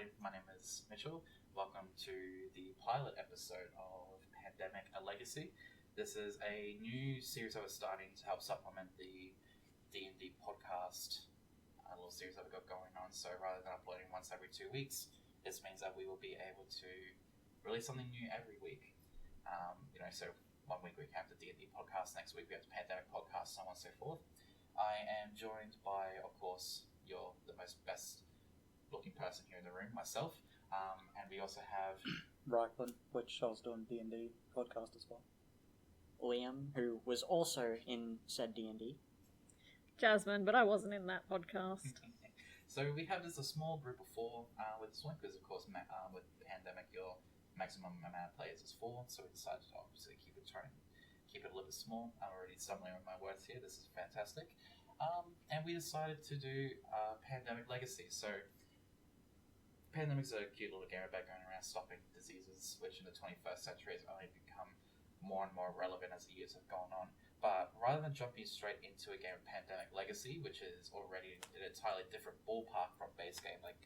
everybody. My name is Mitchell. Welcome to the pilot episode of Pandemic: A Legacy. This is a new series I was starting to help supplement the D&D podcast, a little series that we've got going on. So rather than uploading once every 2 weeks, this means that we will be able to release something new every week. So 1 week we have the D&D podcast, next week we have the Pandemic podcast, so on and so forth. I am joined by, of course, the best looking person here in the room, myself, and we also have Ryclan, which I was doing D&D podcast as well. Liam, who was also in said D&D. Jasmine, but I wasn't in that podcast. So we have just a small group of four with this one, because of course with the pandemic your maximum amount of players is 4, so we decided to obviously keep it a little bit small. I'm already stumbling with my words here, this is fantastic. And we decided to do Pandemic Legacy. So Pandemic's a cute little game about going around stopping diseases, which in the 21st century has only become more and more relevant as the years have gone on. But rather than jumping straight into a game of Pandemic Legacy, which is already an entirely different ballpark from base game like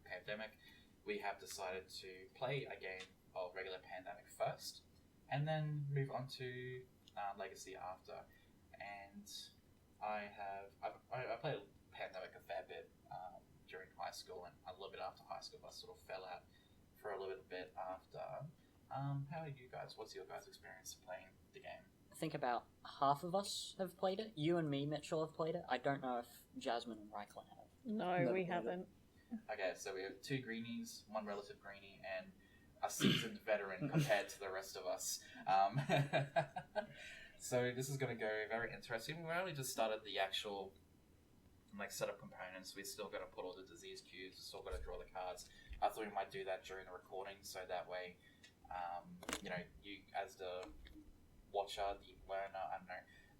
Pandemic, we have decided to play a game of regular Pandemic first, and then move on to Legacy after. And I played Pandemic a fair bit during high school and a little bit after high school, but I sort of fell out for a little bit after. How are you guys? What's your guys' experience playing the game? I think about half of us have played it. You and me, Mitchell, have played it. I don't know if Jasmine and Ryclan have. No, we haven't. Okay, so we have 2 greenies, 1 relative greenie, and a seasoned veteran compared to the rest of us. So this is going to go very interesting. We only just started the actual setup components. We're still going to put all the disease cues. We're still going to draw the cards. I thought we might do that during the recording, so that way, you as the watcher, the learner,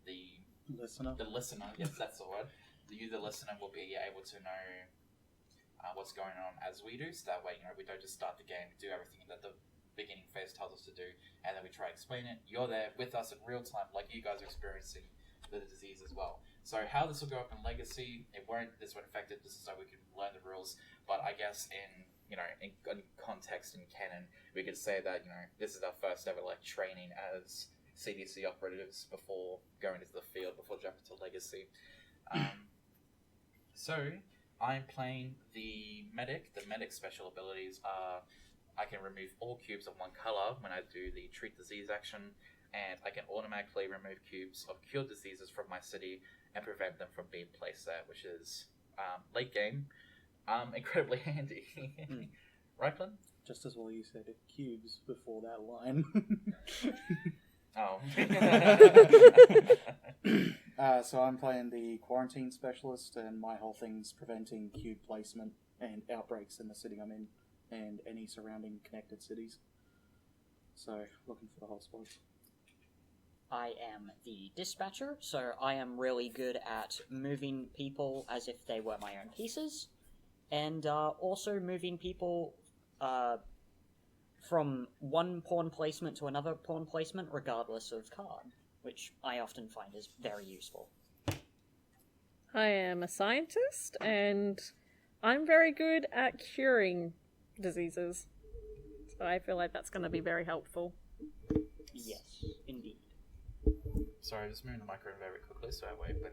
the listener, yes, that's the word. The listener will be able to know what's going on as we do. So that way, we don't just start the game, do everything that the beginning phase tells us to do, and then we try to explain it. You're there with us in real time, like you guys are experiencing the disease as well. So how this will go up in Legacy, this won't affect it. This is so we can learn the rules. But I guess in context in canon, we could say that this is our first ever training as CDC operatives before going into the field, before jumping to Legacy. So I'm playing the medic. The medic special abilities are I can remove all cubes of 1 color when I do the treat disease action, and I can automatically remove cubes of cured diseases from my city and prevent them from being placed there, which is late game, incredibly handy. Ryclan? Just as well you said cubes before that line. Oh. So I'm playing the quarantine specialist, and my whole thing's preventing cube placement and outbreaks in the city I'm in and any surrounding connected cities. So, looking for the hotspots. I am the dispatcher, so I am really good at moving people as if they were my own pieces, and also moving people from one pawn placement to another pawn placement regardless of card, which I often find is very useful. I am a scientist, and I'm very good at curing diseases. So I feel like that's going to be very helpful. Yes, indeed. Sorry, just moving the microphone very quickly so that way when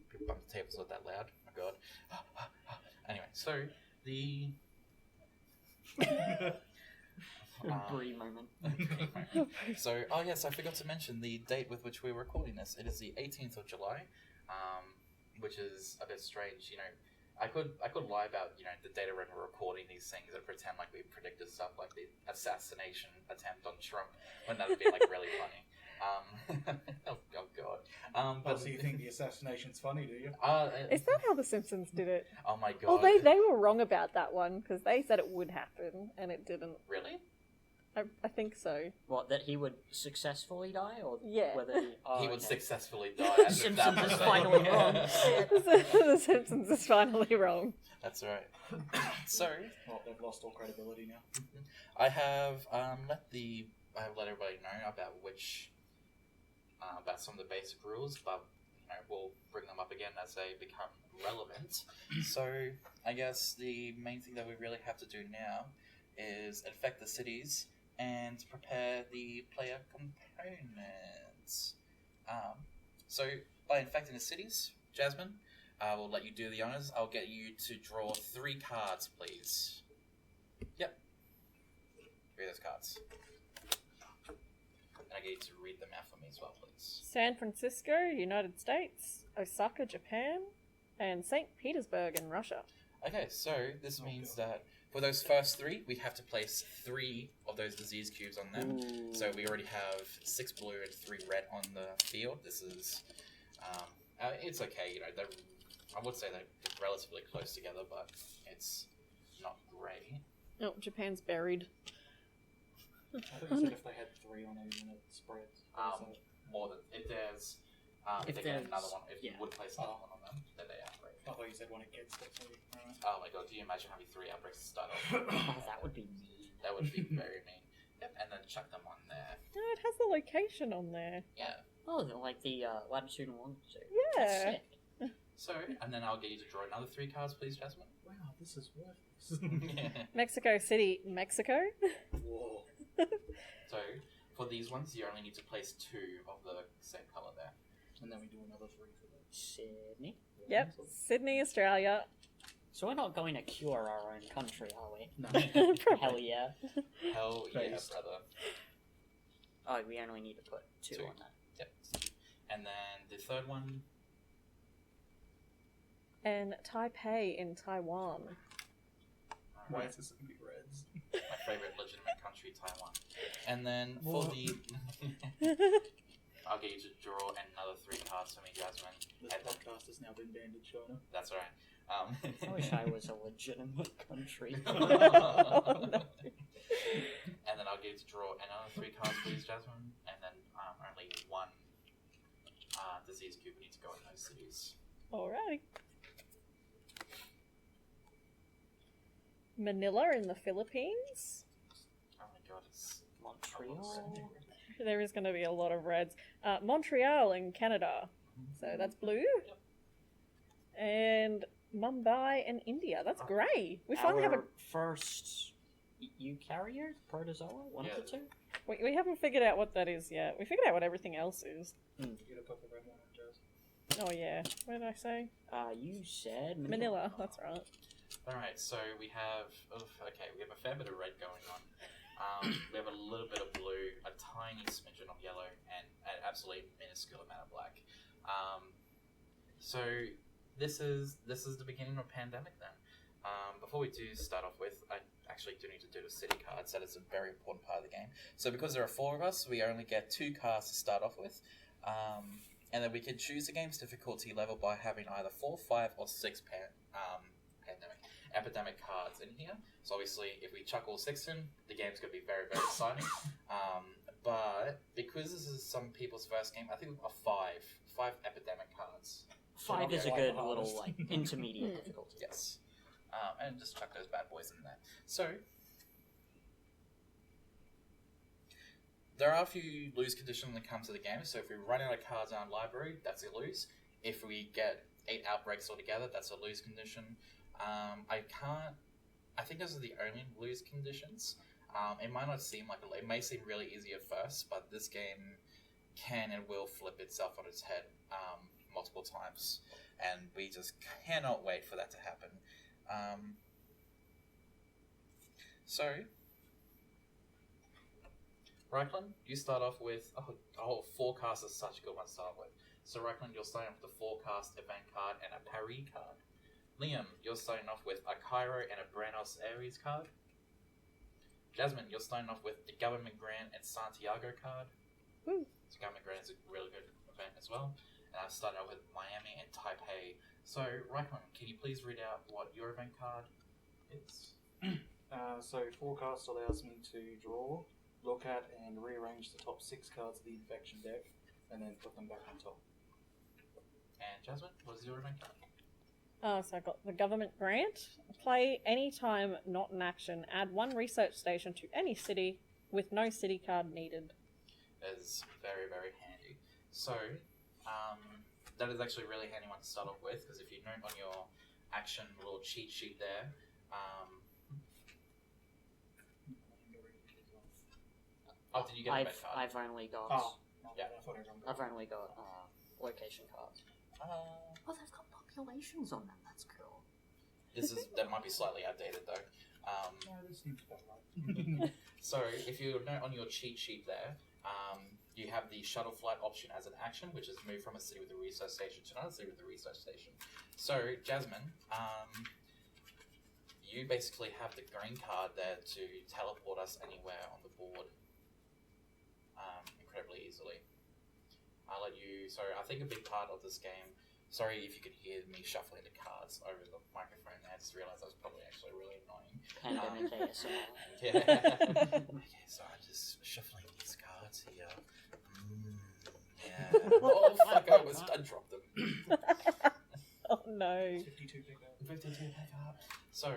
people bump the tables not that loud. Oh my god. Anyway, so the Brie moment. So, yes, I forgot to mention the date with which we're recording this. It is the 18th of July, which is a bit strange. I could lie about the data when we're recording these things and pretend like we predicted stuff like the assassination attempt on Trump, when that would be really funny. Oh god. But so you think the assassination's funny, do you? Is that how The Simpsons did it? Oh my god. Oh, they were wrong about that one, because they said it would happen, and it didn't. Really? I think so. What, that he would successfully die, or Yeah. whether He would okay. successfully die. The Simpsons is finally wrong. The Simpsons is finally wrong. That's right. So, Well, they've lost all credibility now. I have let everybody know about about some of the basic rules, but we'll bring them up again as they become relevant. So I guess the main thing that we really have to do now is infect the cities and prepare the player components. So by infecting the cities, Jasmine, I will let you do the honors. I'll get you to draw 3 cards, please. Yep. 3 of those cards. And I get you to read them out for me as well, please. San Francisco, United States, Osaka, Japan, and St. Petersburg in Russia. Okay, so this means that for those first 3, we have to place 3 of those disease cubes on them. Ooh. So we already have 6 blue and 3 red on the field. This is, it's okay, you know, I would say they're relatively close together, but it's not great. Oh, Japan's buried. I thought you said if they had 3 on a unit spread. More than, if there's, if they get another one, if you would place another one on them, then they outbreak. I thought you said one against it. Sorry. Alright. Oh my god, can you imagine having 3 outbreaks to start off? Oh, that would be mean. That would be very mean. Yep, and then chuck them on there. No, it has the location on there. Yeah. Oh, like the latitude and longitude. Yeah. That's sick. So, and then I'll get you to draw another 3 cards, please, Jasmine. Wow, this is worthless. Mexico City, Mexico. Whoa. So, for these ones, you only need to place 2 of the same colour there. And then we do another 3 for them. Sydney. Yep, Sydney, Australia. So we're not going to cure our own country, are we? No. Hell yeah. Hell yeah, Based. brother. Oh, we only need to put 2 2. on that. Yep. And then the third one, And Taipei in Taiwan. Why is this going to be reds? my favourite legitimate country, Taiwan. And then for What? the... I'll get you to draw another 3 cards for me, Jasmine. This podcast has now been banned in China. That's alright. I wish I was a legitimate country. And then I'll get you to draw another 3 cards, please, Jasmine. And then only 1 disease cube we need to go in those cities. Alrighty. Manila in the Philippines. Oh my god, it's... Montreal. There is going to be a lot of reds. Montreal in Canada. So that's blue. And Mumbai in India. That's grey. We finally have a... first eukaryote, protozoa, one of the 2. We haven't figured out what that is yet. We figured out what everything else is. You get a couple red one on Jazz. Oh yeah. What did I say? You said Manila. That's right. Alright, so we have... we have a fair bit of red going on. We have a little bit of blue, a tiny smidgen of yellow, and an absolutely minuscule amount of black. So this is the beginning of a pandemic then. Before we do start off with, I actually do need to do the city cards. That is a very important part of the game. So because there are 4 of us, we only get 2 cards to start off with. And then we can choose the game's difficulty level by having either 4, 5, or 6 epidemic cards in here. So obviously, if we chuck all 6 in, the game's going to be very, very exciting. But because this is some people's first game, I think we've got 5 epidemic cards. 5 is a Okay, good like the little hardest. intermediate difficulty. Yes. And just chuck those bad boys in there. So, there are a few lose conditions when it comes to the game. So if we run out of cards in our library, that's a lose. If we get 8 outbreaks altogether, that's a lose condition. I think those are the only lose conditions. It might not seem like it may seem really easy at first, but this game can and will flip itself on its head multiple times, and we just cannot wait for that to happen. So, Ryclan, you start off with... forecast is such a good one to start with. So Ryclan, you're starting off with the forecast event card and a Paris card. Liam, you're starting off with a Cairo and a Buenos Aires card. Jasmine, you're starting off with the Government Grant and Santiago card. Woo. So Government Grant is a really good event as well. And I've started out with Miami and Taipei. So Ryclan, can you please read out what your event card is? So forecast allows me to draw, look at, and rearrange the top 6 cards of the infection deck, and then put them back on top. And Jasmine, what is your event card? So I got the government grant. Play anytime not in action. Add 1 research station to any city with no city card needed. Is very, very handy. So, that is actually a really handy one to start off with, because if you note on your action little cheat sheet there, oh, did you get a red card? I've only got Yeah. I thought everyone I've only got location cards. Oh, they've got populations on them. That's cool. That might be slightly outdated though. No, this seems about right. So if you note on your cheat sheet there, you have the shuttle flight option as an action, which is move from a city with a research station to another city with a research station. So Jasmine, you basically have the green card there to teleport us anywhere on the board incredibly easily. I'll let you. So I think a big part of this game. Sorry if you could hear me shuffling the cards over the microphone there. I just realised that was probably actually really annoying. Pandemic ASMR. Yeah. Okay, so I'm just shuffling these cards here. Yeah. Oh fuck! I almost dropped them. Oh no. 52 pickup. 52 pick up. So,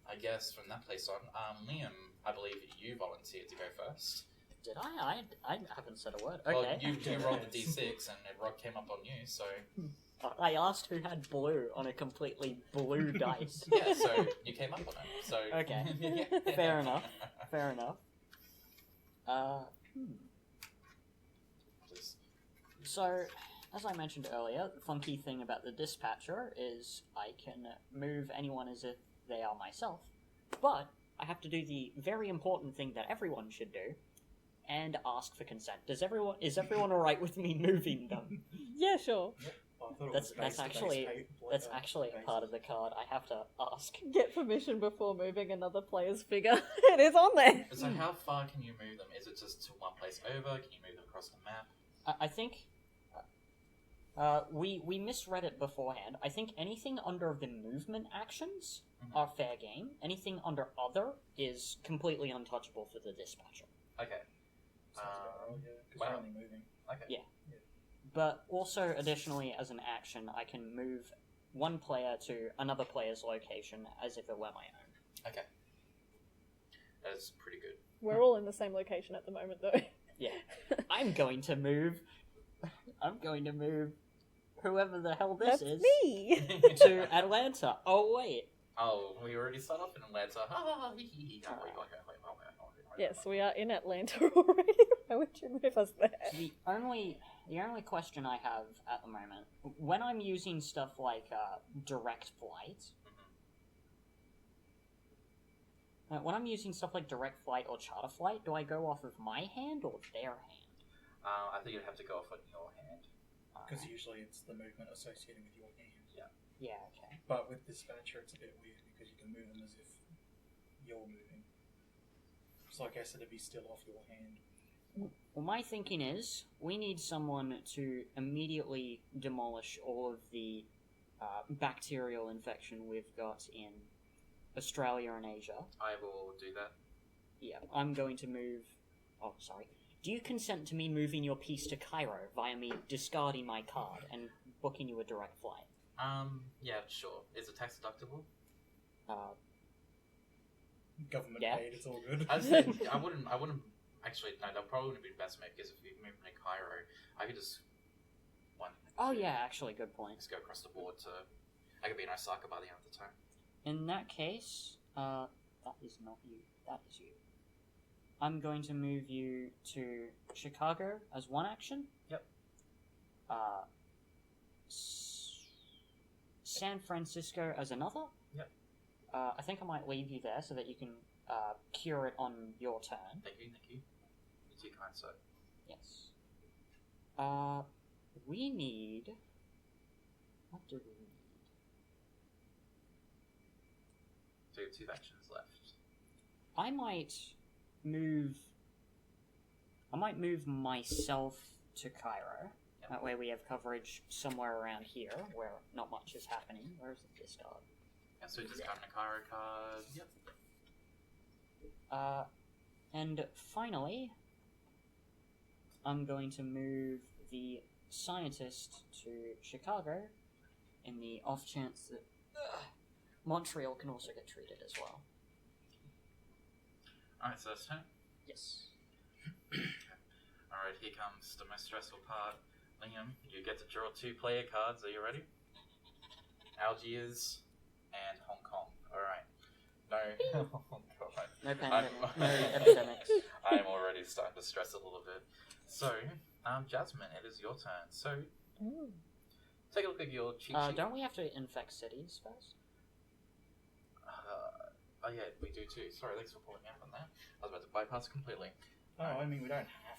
I guess from that place on, Liam, I believe you volunteered to go first. Did I? I haven't said a word. Okay. Well, you rolled the d6 and it came up on you, so... I asked who had blue on a completely blue dice. Yeah, so you came up on it, so... Okay. Fair enough. Fair enough. Just- So, as I mentioned earlier, the funky thing about the dispatcher is I can move anyone as if they are myself, but I have to do the very important thing that everyone should do, and ask for consent. Is everyone alright with me moving them? Yeah, sure. I thought it That's was actually a part of the card. I have to ask. Get permission before moving another player's figure. It is on there. So how far can you move them? Is it just to one place over? Can you move them across the map? I think we misread it beforehand. I think anything under the movement actions are fair game. Anything under other is completely untouchable for the dispatcher. Okay. Sounds about right, yeah, because wow. they're only moving. Okay. Yeah. But also, additionally, as an action, I can move one player to another player's location as if it were my own. Okay. That's pretty good. We're all in the same location at the moment, though. Yeah. I'm going to move whoever the hell this That's is me. to Atlanta. Oh, wait. Oh, we already start off in Atlanta. Yes, we are in Atlanta already. Why would you move us there? The only question I have at the moment, when I'm using stuff like direct flight, or charter flight, do I go off of my hand or their hand? I think you'd have to go off on your hand. Because usually it's the movement associated with your hand. Yeah, okay. But with dispatcher, it's a bit weird because you can move them as if you're moving. So I guess it'd be still off your hand. Well, my thinking is, we need someone to immediately demolish all of the bacterial infection we've got in Australia and Asia. I will do that. Yeah, I'm going to move... Oh, sorry. Do you consent to me moving your piece to Cairo via me discarding my card and booking you a direct flight? Yeah, sure. Is it tax deductible? Government Yeah. paid, it's all good. I wouldn't actually, no, that probably wouldn't be the best move, because if you move me to Cairo, I could just Oh, yeah, actually, good point. just go across the board to, I could be in Osaka by the end of the time. In that case, that is not you. That is you. I'm going to move you to Chicago as one action. Yep. San Francisco as another. Yep. I think I might leave you there so that you can cure it on your turn. Thank you. You're too kind, sir. Yes. We need... What do we need? So you have 2 actions left. I might move myself to Cairo. Yep. That way we have coverage somewhere around here where not much is happening. Where's the discard? Yeah, so just come to Cairo card. Yep. And finally, I'm going to move the scientist to Chicago in the off chance that Montreal can also get treated as well. Alright, so that's turn. Yes. Alright, here comes the most stressful part. Liam, you get to draw 2 player cards. Are you ready? Algiers and Hong Kong. Alright. No. Oh, God. No pandemic. No epidemics. I'm already starting to stress a little bit. So, Jasmine, it is your turn. So, take a look at your cheat sheet. Don't we have to infect cities first? Oh yeah, we do too. Sorry, thanks for pulling me up on that. I was about to bypass completely. Oh, I mean, we don't have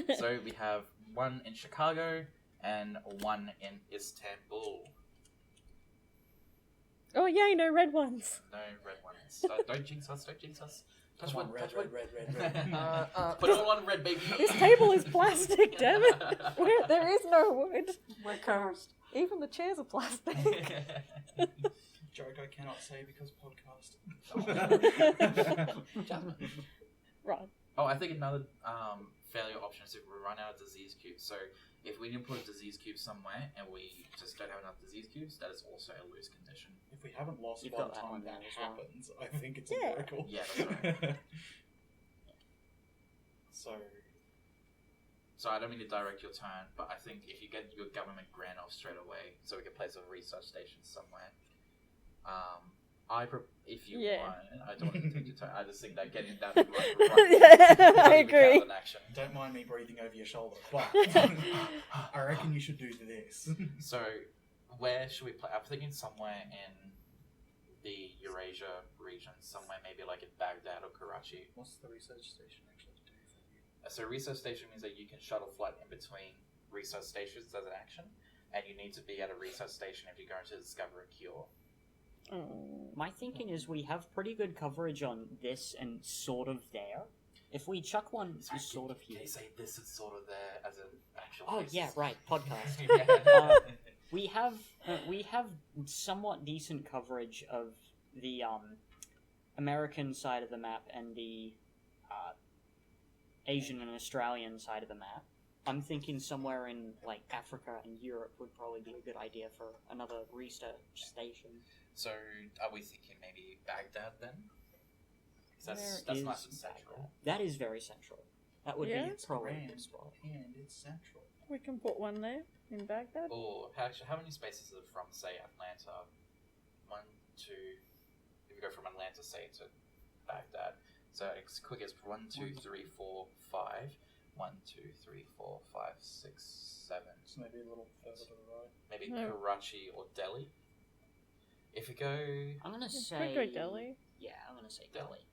to. So we have 1 in Chicago and 1 in Istanbul. Oh yay, no red ones. No red ones. Don't jinx us, don't jinx us. Touch Come on, wood, red, touch wood. red. Put it all on red, baby. This table is plastic, damn it. There is no wood. We're cursed. Even the chairs are plastic. Joke I cannot say because podcast. Jasmine. Right. Oh, I think another failure option is if we run out of disease cubes. So if we didn't put a disease cube somewhere and we just don't have enough disease cubes, that is also a lose condition. If we haven't lost You've by got the that time one that down as well. happens, I think it's Yeah. a miracle. Yeah, that's right. So I don't mean to direct your turn, but I think if you get your government grant off straight away, so we can place a research station somewhere. If you Yeah. want, I don't want to take your turn. I just think that getting that I agree. an action. Don't mind me breathing over your shoulder, but I reckon you should do this. So where should we play? I'm thinking somewhere in the Eurasia region, somewhere maybe like in Baghdad or Karachi. What's the research station actually do for you? So research station means that you can shuttle flight in between research stations as an action, and you need to be at a research station if you're going to discover a cure. My thinking is we have pretty good coverage on this and sort of there. If we chuck one sort of here. Can you say this is sort of there as an actual Oh place? yeah, right. Podcast. Yeah. We have somewhat decent coverage of the American side of the map and the Asian and Australian side of the map. I'm thinking somewhere in like Africa and Europe would probably be a good idea for another research station. So are we thinking maybe Baghdad then? 'Cause Where that's is nice and central. That is very central. That would Yeah. be It's probably a grand good spot. and it's central. We can put one there in Baghdad. Or how many spaces are from say Atlanta? 1, 2. If you go from Atlanta say to Baghdad, so it's quick as 1, 2, 3, 4, 5. 1, 2, 3, 4, 5, 6, 7. So maybe a little further to the right. Maybe No. Karachi or Delhi. If you go, I'm gonna We say could go Delhi. Yeah, I'm gonna say Delhi. Delhi.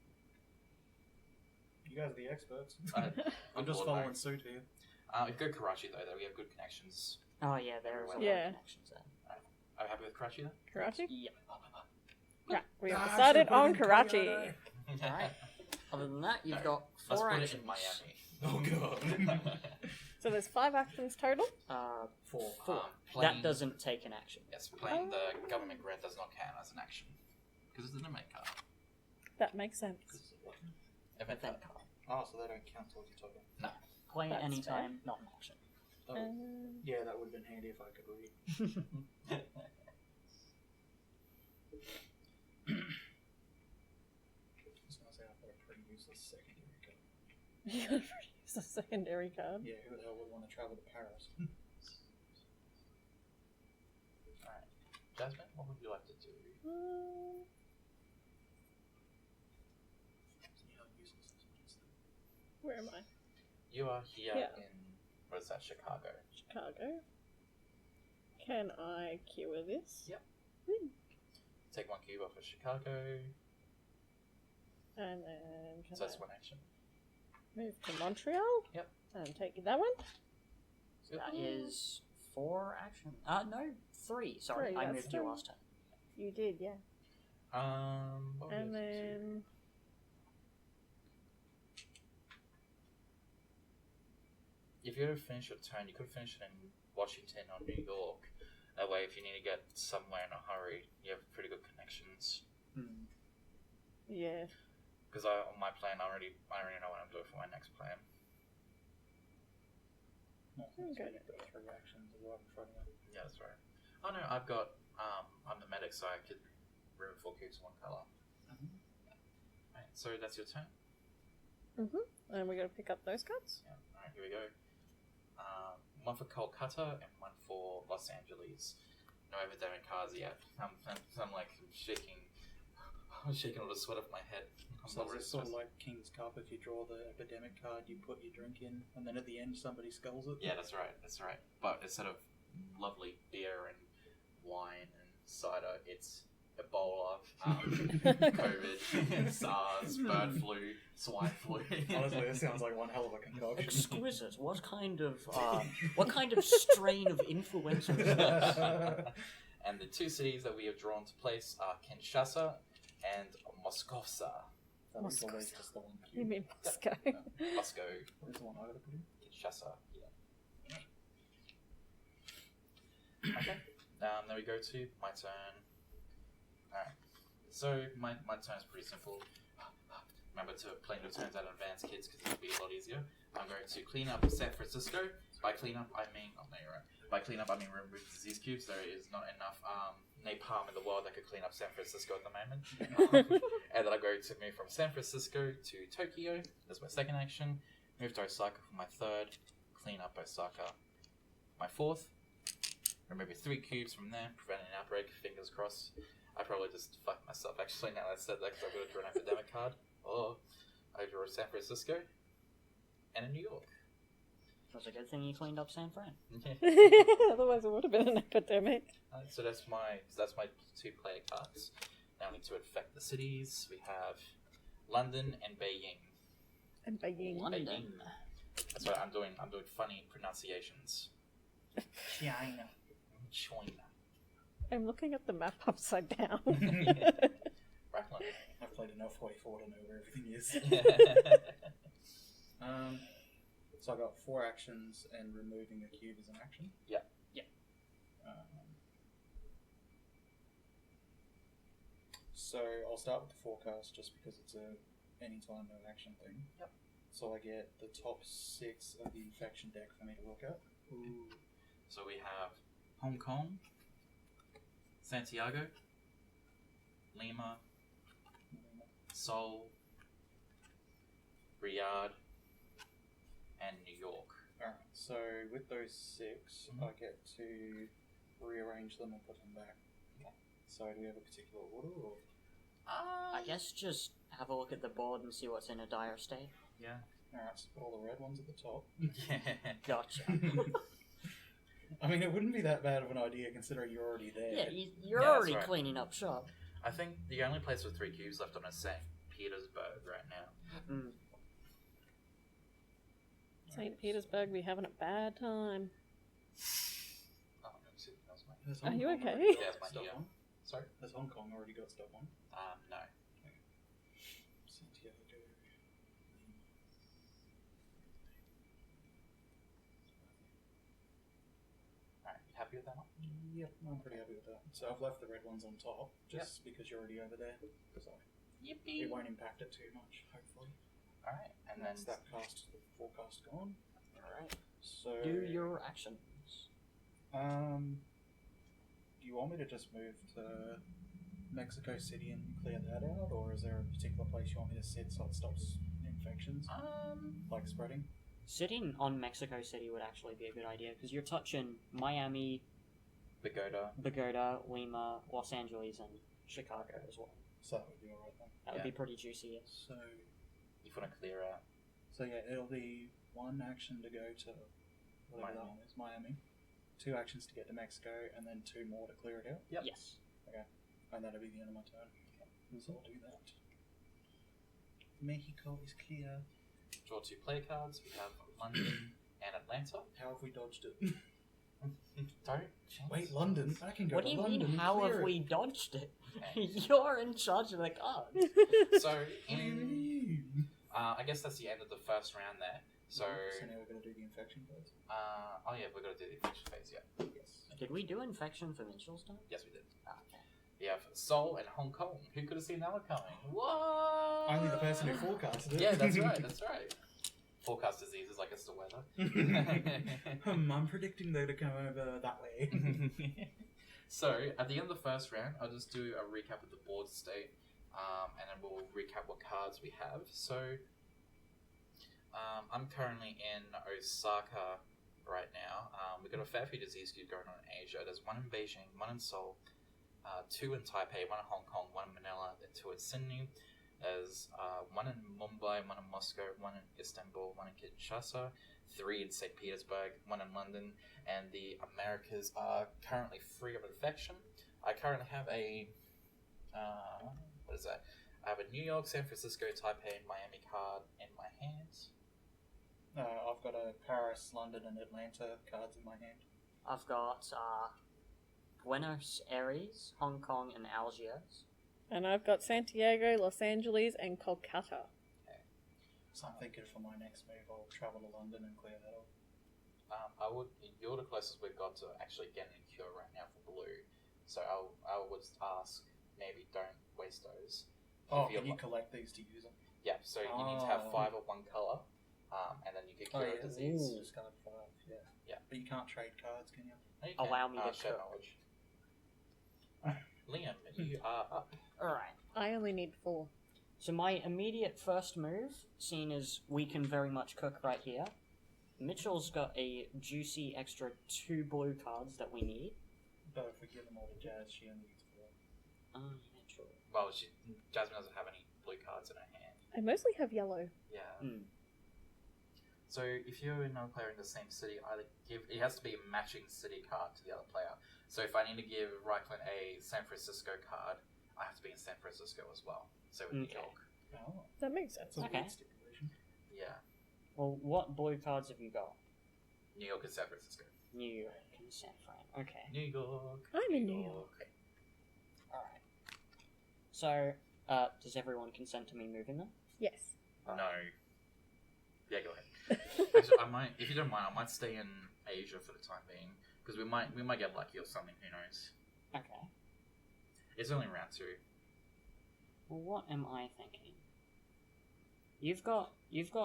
You guys are the experts. I'm I'm just following suit here. If you go Karachi though, we have good connections. Oh yeah, there is a lot Yeah. of connections there. Are you happy with Karachi then? Karachi? Yep. Right, we have Ah, decided should've put it on in Karachi. Toyota. Alright. Other than that, you've No. got Let's 4 put actions. it in Miami. Oh god. So there's 5 actions total. 4. 4. Playing, That doesn't take an action. Yes, playing the government grant does not count as an action because it's an event card. That makes sense. Event card. Event card. Oh, so they don't count towards your token. Play it That's anytime, not an action. Oh, yeah, that would have been handy if I could read. I was gonna say I've got a pretty useless secondary card. You gotta use a secondary card. Yeah, who the hell would want to travel to Paris? Alright. Jasmine, what would you like to do? See how useless this one is. Where am I? You are here Yeah. in, what is that, Chicago? Chicago. Can I cure this? Yep. Take 1 cube off of Chicago, And then can so that's I 1 action. move to Montreal? Yep. And take that one? So that is 4 action. No, 3. Sorry, 3, I that's moved you 3. last time. You did, yeah. What would And you like to do? then If you were to finish your turn, you could finish it in Washington or New York. That way, if you need to get somewhere in a hurry, you have pretty good connections. yeah. Because on my plan, I already know what I'm doing for my next plan. No, Okay. so you've got 3 actions right in front of you. Yeah, that's right. Oh no, I've got I'm the medic, so I could remove 4 cubes in 1 color. Right, so that's your turn. And we're gonna pick up those cards. Yeah. All right, here we go. one for Kolkata and one for Los Angeles. No epidemic cards yet. I'm like shaking. I'm shaking all the sweat off my head. So it's sort of like King's Cup. If you draw the epidemic card, you put your drink in, and then at the end somebody skulls it. Yeah, that's right. That's right. But instead of lovely beer and wine and cider, it's Ebola, COVID, SARS, bird flu, swine flu. Honestly, that sounds like one hell of a concoction. Exquisite. What kind of strain of influenza is this? And the two cities that we have drawn to place are Kinshasa and Moscow. That was always just the one. You mean Moscow? Moscow, What is the one I gotta put in? Kinshasa. Yeah. Okay. Then we go to my turn. Alright. So my turn is pretty simple. Remember to plan your turns out in advance, kids, because it'll be a lot easier. I'm going to clean up San Francisco. By clean up, I mean... Oh, no, you're right. By clean up, I mean remove disease cubes. There is not enough napalm in the world that could clean up San Francisco at the moment. And then I'm going to move from San Francisco to Tokyo. That's my second action. Move to Osaka for my third. Clean up Osaka. My fourth. Remove 3 cubes from there. Prevent an outbreak. Fingers crossed. I probably just fucked myself actually now that I said that because I'm going to draw an epidemic card. Or I draw San Francisco and a New York. It was a good thing you cleaned up San Fran. Otherwise, it would have been an epidemic. So that's my 2-player cards. Now we need to infect the cities. We have London and Beijing. And Beijing. London. That's right. I'm doing funny pronunciations. China. China. I'm looking at the map upside down. Ryclan. I've played enough 44 to know where everything is. So I got 4 actions, and removing a cube is an action. Yeah. So I'll start with the forecast just because it's a anytime no action thing. Yep. So I get the top 6 of the infection deck for me to look at. Ooh. So we have Hong Kong, Santiago, Lima, Seoul, Riyadh, and New York. Alright, so with those 6, I get to rearrange them and put them back. Okay. So do we have a particular order, or? I guess just have a look at the board and see what's in a dire state. Yeah. Alright, so put all the red ones at the top. Yeah. Gotcha. I mean, it wouldn't be that bad of an idea considering you're already there. Yeah, you're Yeah, already that's right. cleaning up shop. I think the only place with 3 cubes left on is St. Petersburg right now. Mm. St. Petersburg, we having a bad time. Oh, no, see, that was my... Has Are Hong you Kong okay? already got Yeah, it's my stuff ear. on? Sorry? Has Hong Kong already got stuff on? No. Santiago. Alright, you happy with that one? Yep, I'm pretty happy with that. So I've left the red ones on top, just because you're already over there. So Yippee! it won't impact it too much, hopefully. Alright, and then... That's that forecast gone. Alright. Do So your actions. do you want me to just move to Mexico City and clear that out, or is there a particular place you want me to sit so it stops infections, like spreading? Sitting on Mexico City would actually be a good idea because you're touching Miami, Bogota. Lima, Los Angeles, and Chicago as well. So that would be alright then. That would be pretty juicy. So, You want to clear out yeah, it'll be 1 action to go to whatever that Miami. one is, Miami. 2 actions to get to Mexico, and then 2 more to clear it out. Yep. Yes. And that'll be the end of my turn. So I'll do that. Mexico is clear. Draw 2 play cards. We have London and Atlanta. How have we dodged it? Don't Wait, London? I can go What to do you London. mean? How clear have it. we dodged it? You're in charge of the cards. So, What do you mean? I guess that's the end of the first round there. So, now we're going to do the infection phase? oh yeah, we're going to do the infection phase, yeah. Yes. Did we do infection for minstrel's time? Yes, we did. Okay. We have Seoul and Hong Kong. Who could have seen that one coming? What? Only the person who forecasted it. Yeah, that's right, that's right. Forecast diseases like it's the weather. I'm predicting though to come over that way. So, at the end of the first round, I'll just do a recap of the board state, and then we'll recap what cards we have. So, I'm currently in Osaka right now. We've got a fair few disease cubes going on in Asia. There's one in Beijing, one in Seoul, 2 in Taipei, 1 in Hong Kong, 1 in Manila, then 2 in Sydney. There's 1 in Mumbai, 1 in Moscow, 1 in Istanbul, 1 in Kinshasa, 3 in St. Petersburg, 1 in London, and the Americas are currently free of infection. I currently have a what is that? I have a New York, San Francisco, Taipei, and Miami card in my hands. I've got a Paris, London, and Atlanta cards in my hand. I've got Buenos Aires, Hong Kong, and Algiers. And I've got Santiago, Los Angeles, and Kolkata. So I'm thinking for my next move, I'll travel to London and clear that off. You're the closest we've got to actually getting a cure right now for blue. So I would ask, maybe don't waste those. Oh, can you collect these to use them? Yeah, so you need to have 5 of one colour, and then you can cure a disease. Just card 5, yeah. Yeah. But you can't trade cards, can you? No, you can. Allow me to share cook. knowledge. Liam, you are up. Alright. I only need 4. So my immediate first move, seeing as we can very much cook right here, Mitchell's got a juicy extra 2 blue cards that we need. But if we give them all to Jazz, she only needs 4. Yeah, true. Well, Jasmine doesn't have any blue cards in her hand. I mostly have yellow. Yeah. So if you're another player in the same city, it has to be a matching city card to the other player. So if I need to give Ryclan a San Francisco card, I have to be in San Francisco as well. So with New York. Oh, That makes sense. that's a Okay. weird stipulation. Yeah. Well, what blue cards have you got? New York and San Francisco. New York and San Fran. Okay. New York. I'm in New York. Alright. So, does everyone consent to me moving them? Yes. No. Yeah, go ahead. Actually, I might, if you don't mind, I might stay in Asia for the time being because we might get lucky or something. Who knows? Okay. It's only round 2. Well, what am I thinking? You've got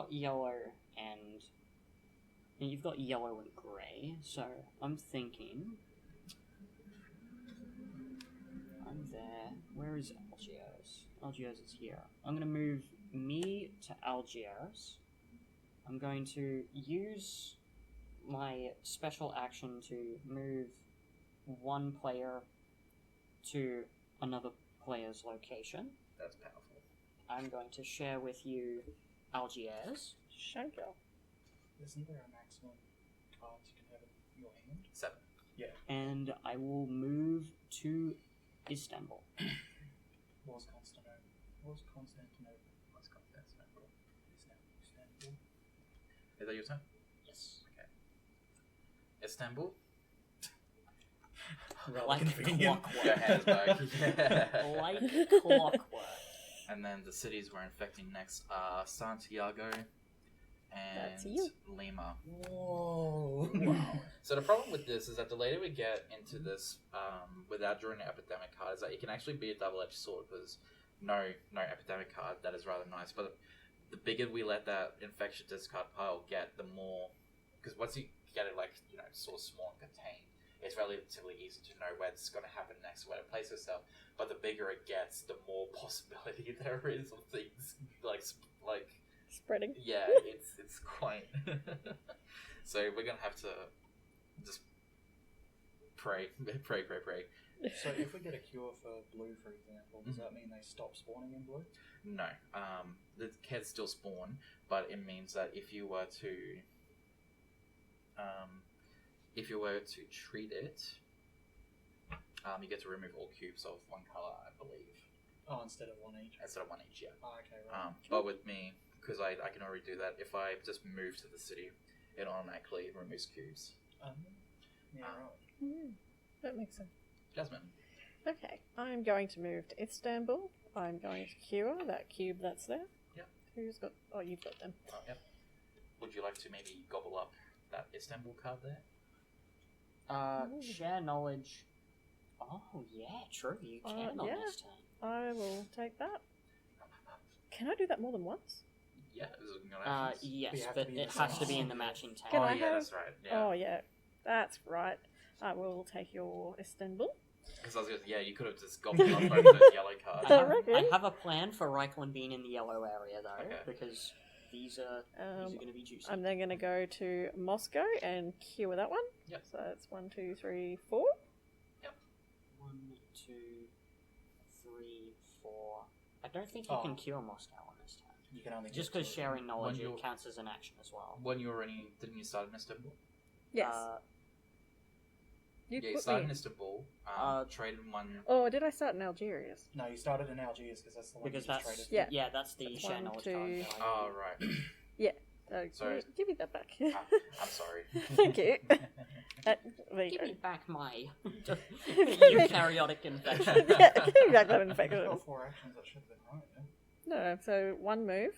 yellow and you've got yellow and grey, so I'm thinking I'm there. Where is Algiers? Algiers is here. I'm gonna move me to Algiers. I'm going to use my special action to move one player to another player's location. That's powerful. I'm going to share with you Algiers. Shanko. Isn't there a maximum cards you can have in your hand? 7. Yeah. And I will move to Istanbul. Was Constantinople? What's Constantinople? Is now Istanbul. Is that your turn? Yes. Okay. Istanbul. Rather Like convenient. clockwork. Johannesburg. Like clockwork. And then the cities we're infecting next are Santiago That's and you. Lima. Whoa. So the problem with this is that the later we get into this, without drawing an epidemic card, is that it can actually be a double-edged sword because no epidemic card, that is rather nice. But the bigger we let that infection discard pile get, the more, because once you get it sort of small and contained, it's relatively easy to know where it's going to happen next, where to place yourself. But the bigger it gets, the more possibility there is of things like Spreading. yeah, it's quite. So we're gonna have to just pray. So if we get a cure for blue, for example, does that mean they stop spawning in blue? No, the cats still spawn, but it means that if you were to treat it, you get to remove all cubes of one color, I believe, Oh, instead of 1 each. instead of 1 each. Yeah. Oh, okay, right. But with me, because I can already do that, if I just move to the city, it automatically removes cubes. Yeah, right. That makes sense. Jasmine. Okay, I'm going to move to Istanbul. I'm going to cure that cube that's there. Yep. Who's got... Oh, you've got them. Yep. Would you like to maybe gobble up that Istanbul card there? Share knowledge. Oh, yeah, true. You can on yeah. this turn. I will take that. Can I do that more than once? Yeah, is it gonna happen? Yes, you have but to be in it the has same to be in the city. matching tank. Can Oh I yeah, have- that's right. Yeah. Oh, yeah. That's right. I will take your Istanbul. Because you could have just gobbled up over those yellow cards. I reckon. I have a plan for Ryclan being in the yellow area, though, Okay. because these are going to be juicy. I'm then going to go to Moscow and cure that one. Yep. So that's 1, 2, 3, 4. 1, 2, 3, 4. I don't think you can cure Moscow on this turn. You can only Just get because two. sharing knowledge, When it counts as an action as well. When you already didn't you start in Istanbul? Yes. Yeah, you put started me in in. Istanbul. Traded one. Oh, did I start in Algiers? No, you started in Algiers because that's the one Because you just that's traded. Yeah. that's the So share 1, knowledge 2. card. that I Oh need. right. So give me that back. I'm sorry. Thank you. There you Give go. me back my me- eukaryotic infection. Yeah, give me back that I've infection. got 4 actions. That should have been right. Yeah. No, so 1 move.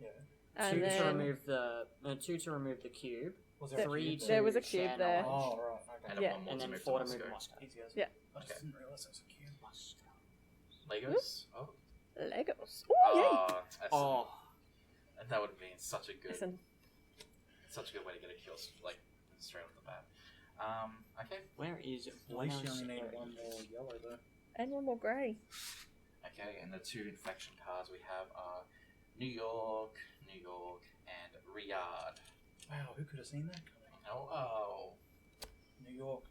Yeah. And Two then to remove the 2 to remove the cube. Was there a 3 cube to There was a share cube there. knowledge, Oh right. Okay. And Yeah. one more and to then move 4 to to move Moscow. Moscow. Easy as. Yeah. I just didn't realise it was a cube. Moscow. Legos. Oh. Legos. Oh, yay! Excellent. Oh, And that would have been such a good Listen, way to get a kill, like straight off the bat. Okay. where is At least Buenos you only need Aires? 1 more yellow though. and 1 more grey. Okay, and the 2 infection cards we have are New York, and Riyadh. Wow, who could have seen that coming? Oh. New York.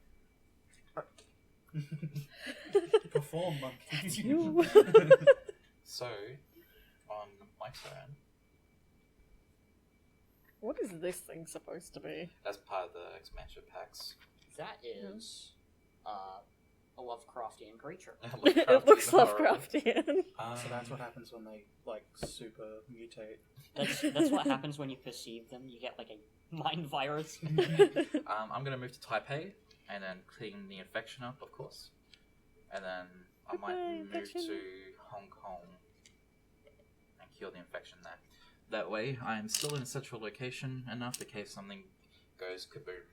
Perform, monkey. You. So, on my turn, What is this thing supposed to be? that's part of the expansion packs. That is a Lovecraftian creature. It looks Horror. Lovecraftian. So that's what happens when they like super mutate. That's what happens when you perceive them. You get like a mind virus. I'm going to move to Taipei and then clean the infection up, of course. And then I might Goodbye, move infection. to Hong Kong and kill the infection there. That way, I am still in a central location enough in case something goes kaboom.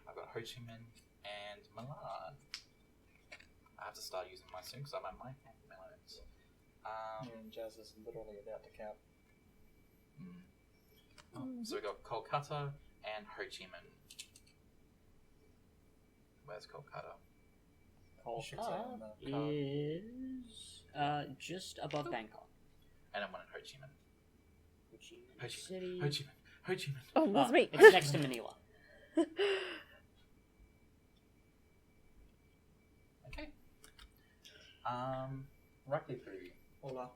I've got Ho Chi Minh and Milan. I have to start using my soon because I'm at my melons. And Jazz is literally about to cap. So we got Kolkata and Ho Chi Minh. Where's Kolkata? You should say on the Is card. just above Bangkok. And I'm one in Ho Chi Minh. Ho Chi Minh Ho Chi Minh. City. Ho Chi Minh. Ho Chi Minh. Oh, that's me. It's next to Manila. Okay. Roughly 3. Hola.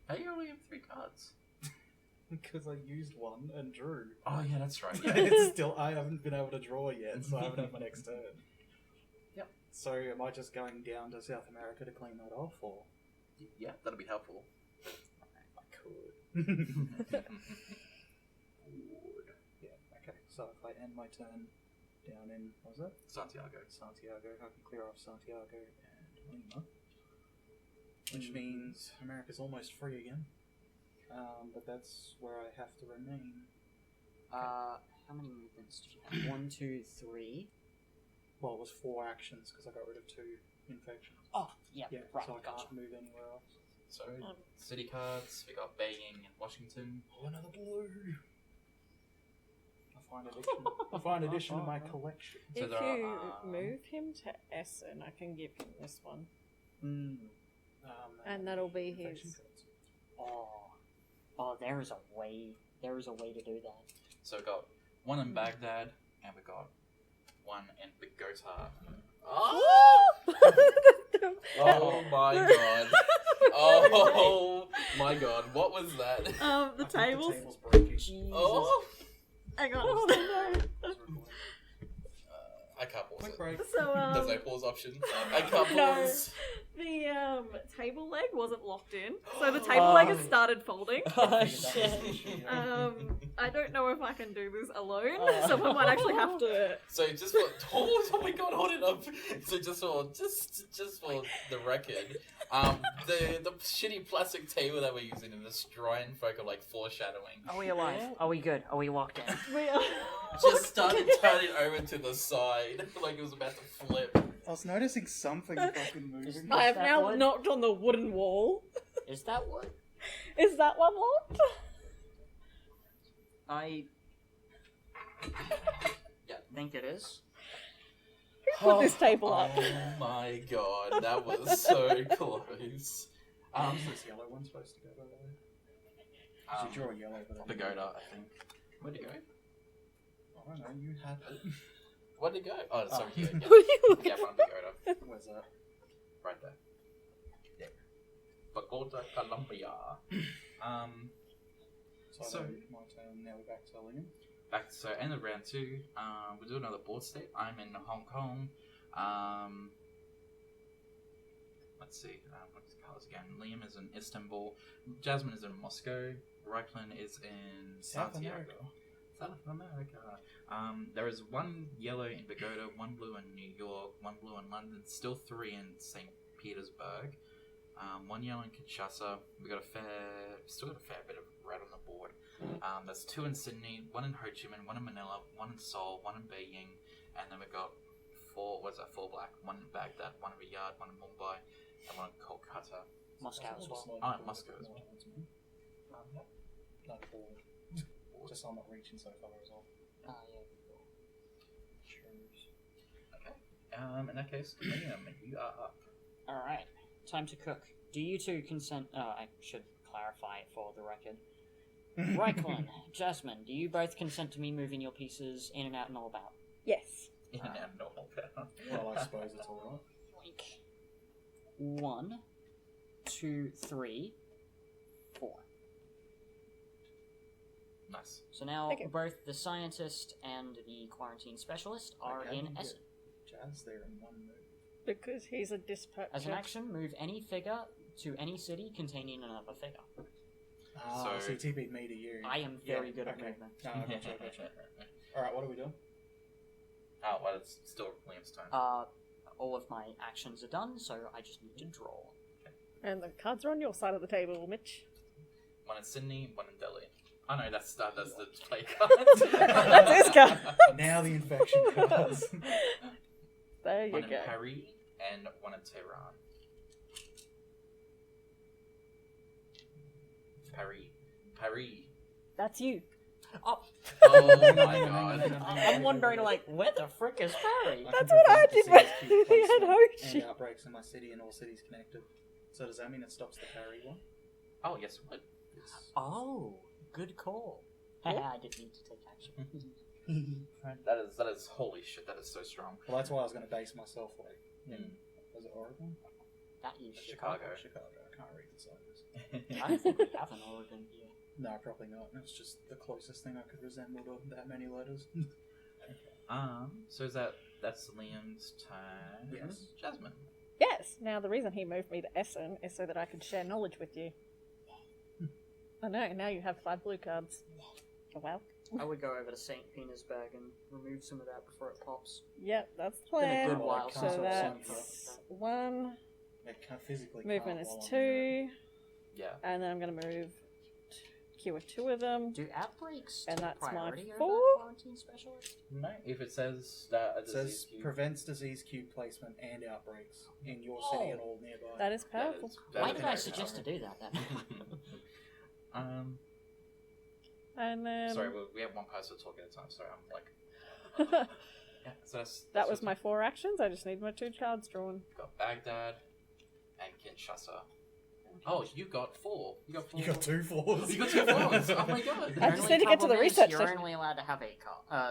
How you only have 3 cards? Because I used one and drew. Oh yeah, that's right. It's still, I haven't been able to draw yet, so I haven't had my next turn. Yep. So am I just going down to South America to clean that off, or? Yeah, that'll be helpful. I could. Yeah, okay. So if I end my turn down in, what was it? Santiago. Santiago, I can clear off Santiago and Lima. Which means America's almost free again. But that's where I have to remain. How many movements did you have? 1, 2, 3. Well, it was 4 actions because I got rid of 2 infections. Oh, yeah, Yeah, right. so I Gotcha. can't move anywhere else. So, city cards. We got Beijing and Washington. Oh, another blue! A fine addition to my collection. So If there are, you move him to Essen, I can give him this one. And that'll be infection his. cards. Oh, there is a way to do that. So we got 1 in Baghdad, and we got 1 in Bogota. Oh! Oh my god. Oh my god. What was that? The I think tables. the table's breaking. Jesus. Oh! Hang on. I can't pause Quick it. break. So There's no pause option. I can't No. pause. the table leg wasn't locked in, so the table leg has started folding. Oh, Figured that was the issue. I don't know if I can do this alone, Oh. so I might actually have to. So just for oh my god, hold it up. So just for the record, the shitty plastic table that we're using in this drawing folk of like foreshadowing Are we alive? Are we good? Are we locked in? just started turning over to the side like it was about to flip. I was noticing something fucking moving. I have that now wood? knocked on the wooden wall. Is that wood? Is that one locked? I think it is. Who put this table up? Oh my god, that was so close. Who's this yellow one supposed to go by the way? You should draw a yellow, but Pagoda, I think. Where'd it go? I don't know. You had it. Where'd it go? Oh, sorry, Oh. here. Yeah, What are you looking yeah, one Pagoda. Where's that? Right there. Yeah. Pagoda, Columbia. So- my turn. Now we're back to Liam. Back to end of round 2. We'll do another board state. I'm in Hong Kong. Let's see. What's the colours again? Liam is in Istanbul. Jasmine is in Moscow. Ryclan is in South Santiago. America. South America. There is 1 yellow in Pagoda, 1 blue in New York, 1 blue in London, still 3 in St. Petersburg, 1 yellow in Kinshasa. We still got a fair bit of red on the board. There's 2 in Sydney, 1 in Ho Chi Minh, 1 in Manila, 1 in Seoul, 1 in Beijing, and then we got 4 black, 1 in Baghdad, 1 in Riyadh, 1 in Mumbai, and 1 in Kolkata. Moscow as well. Oh, Moscow as well. No, ball. Just so I'm not reaching so far as well. Yeah. Okay. In that case, Liam, you are up. Alright, time to cook. Do you two consent? I should clarify for the record. Ryclan, Jasmine, do you both consent to me moving your pieces in and out and all about? Yes. In and out, normal. Well, I suppose it's alright. Like 1, 2, 3, 4. Nice. So now Okay. both the scientist and the quarantine specialist are Okay, in you Essen. get Jazz there in 1 move. Because he's a dispatcher. As an action, move any figure to any city containing another figure. Ah, So- so he TP'd me to you. I am very Yeah, good at okay. movement. No, I gotcha. Alright, what are we doing? Oh, well, it's still Liam's turn. All of my actions are done, so I just need to draw. And the cards are on your side of the table, Mitch. 1 in Sydney, 1 in Delhi. Oh no, that's the play cards. That's his card. Now the infection cards. There you 1 in go. Paris and 1 in Tehran. Paris. That's you. Oh, Oh my god. I'm wondering, like, where the frick is Perry? I That's can what I prevent did disease, when cube we had placement, Hochi. and outbreaks in my city and all cities connected. So does that mean it stops the parry one? Oh, yes, it would. Oh, good call. I didn't need to take action. That is, holy shit, that is so strong. Well, that's why I was going to base myself like in, Mm. was it Oregon? That is Chicago. Chicago. I can't read the sizes. I don't think we have an Oregon here. No, probably not. It's just the closest thing I could resemble to that many letters. So that's Liam's turn. Yes. Jasmine. Yes. Now, the reason he moved me to Essen is so that I could share knowledge with you. I know. Now you have 5 blue cards. Oh, well. I would go over to St. Petersburg and remove some of that before it pops. Yep, that's the Been a plan. good while Well, I since So can't I've sort seen that's 1. I can't physically. Movement can't is while I'm 2. Yeah. And then I'm going to move cure 2 of them. Do outbreaks And take that's my priority over 4. quarantine specialist? No, if it says that a It says disease cube- prevents disease cube placement and outbreaks in your city Oh. and all nearby. That is that powerful. is- that Why is did I very suggest to powerful. do that then? And then Sorry, we have one person to talk at a time. Sorry, I'm like. Yeah, so that's that was my 4 actions. I just need my 2 cards drawn. Got Baghdad and Kinshasa. Oh, you got 4. You got 4. You got 2 fours. You got 2 4s. Oh my god. I just need to get to the Problem is, research You're session. only allowed to have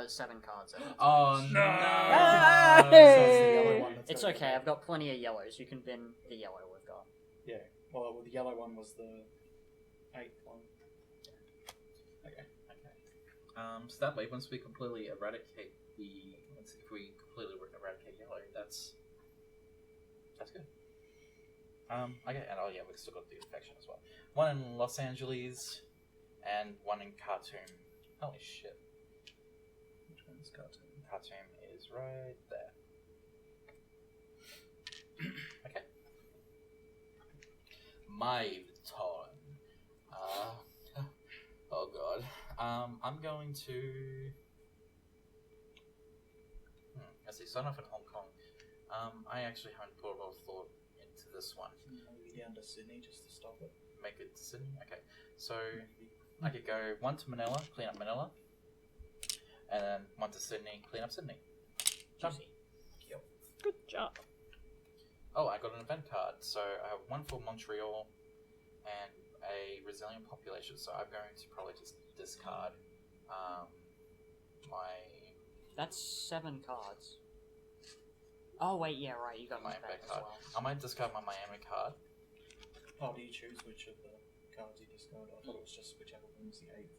7 cards. At a time. Oh no. Ah! So it's the yellow one that's It's gotta go okay. back. I've got plenty of yellows. You can bin the yellow we've got. Yeah. Well, the yellow one was the 8th one. Okay. So that way, once we completely eradicate if we completely eradicate yellow, that's good. Okay, and oh yeah, we've still got the infection as well. 1 in Los Angeles, and 1 in Khartoum. Holy shit. Which one's cartoon? Khartoum is right there. Okay. My turn. Oh god. I'm going to. Let's see. Start off in Hong Kong. I actually haven't put a lot of thought into this one. Maybe down to Sydney just to stop it. Make it Sydney. Okay. So I could go 1 to Manila, clean up Manila, and then 1 to Sydney, clean up Sydney. Juicy. Good job. Oh, I got an event card. So I have 1 for Montreal, and a resilient population, so I'm going to probably just discard my That's 7 cards. Oh wait, yeah, right. You got my my back impact as card. well. I might discard my Miami card. Oh, do you choose which of the cards you discard? I thought it was just whichever one was the 8th.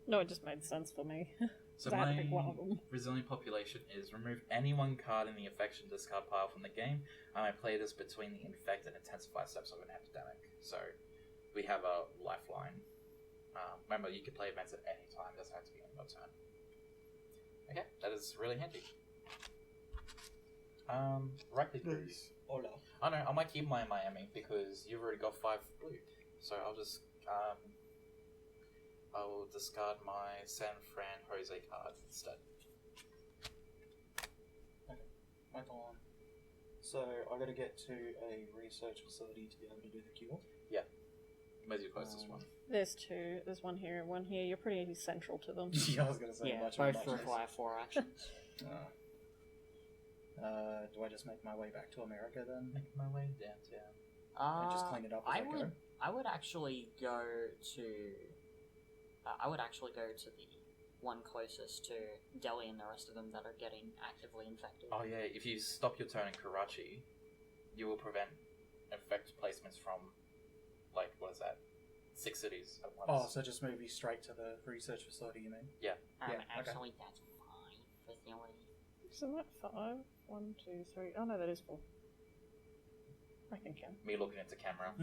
No, it just made sense for me. So I had to my pick one of them. resilient population is remove any one card in the infection discard pile from the game. I may play this between the infect and intensified steps of an epidemic. So we have a lifeline. Remember, you can play events at any time. It doesn't have to be on your turn. Okay, that is really handy. Ryclan, please. Hola. Oh no, I might keep my Miami because you've already got 5 blue. So I'll just I will discard my San Fran Jose card instead. My turn. So I got to get to a research facility to be able to do the cure. Where's your closest one? There's 2. There's one here and one here. You're pretty central to them. Yeah, I was going to say Yeah, much both much require 4 actions. Do I just make my way back to America then? Make my way downtown. I just clean it up as I go? I would actually go to. I would actually go to the one closest to Delhi and the rest of them that are getting actively infected. Oh yeah, if you stop your turn in Karachi, you will prevent infect placements from, like, what is that? 6 cities at once. Oh, so just move you straight to the research facility, you mean? Yeah. okay. Actually, that's 5 for Delhi. Isn't that 5? 1, 2, 3. Oh no, that is 4. I can count. Me looking into camera.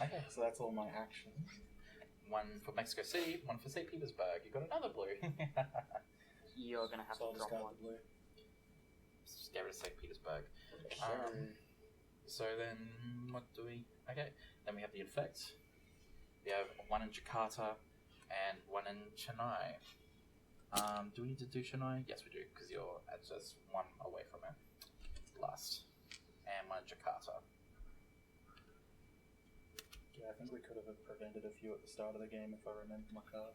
Okay. So that's all my actions. 1 for Mexico City, 1 for St. Petersburg. You got another blue. You're gonna have So I'll to drop discard one. the blue. Just get rid of St. Petersburg. Sure. So then, what do we... Okay, then we have the infect. We have 1 in Jakarta and 1 in Chennai. Do we need to do Chennai? Yes, we do, because you're at just 1 away from it. Last. And 1 in Jakarta. Yeah, I think we could have prevented a few at the start of the game if I remember my card.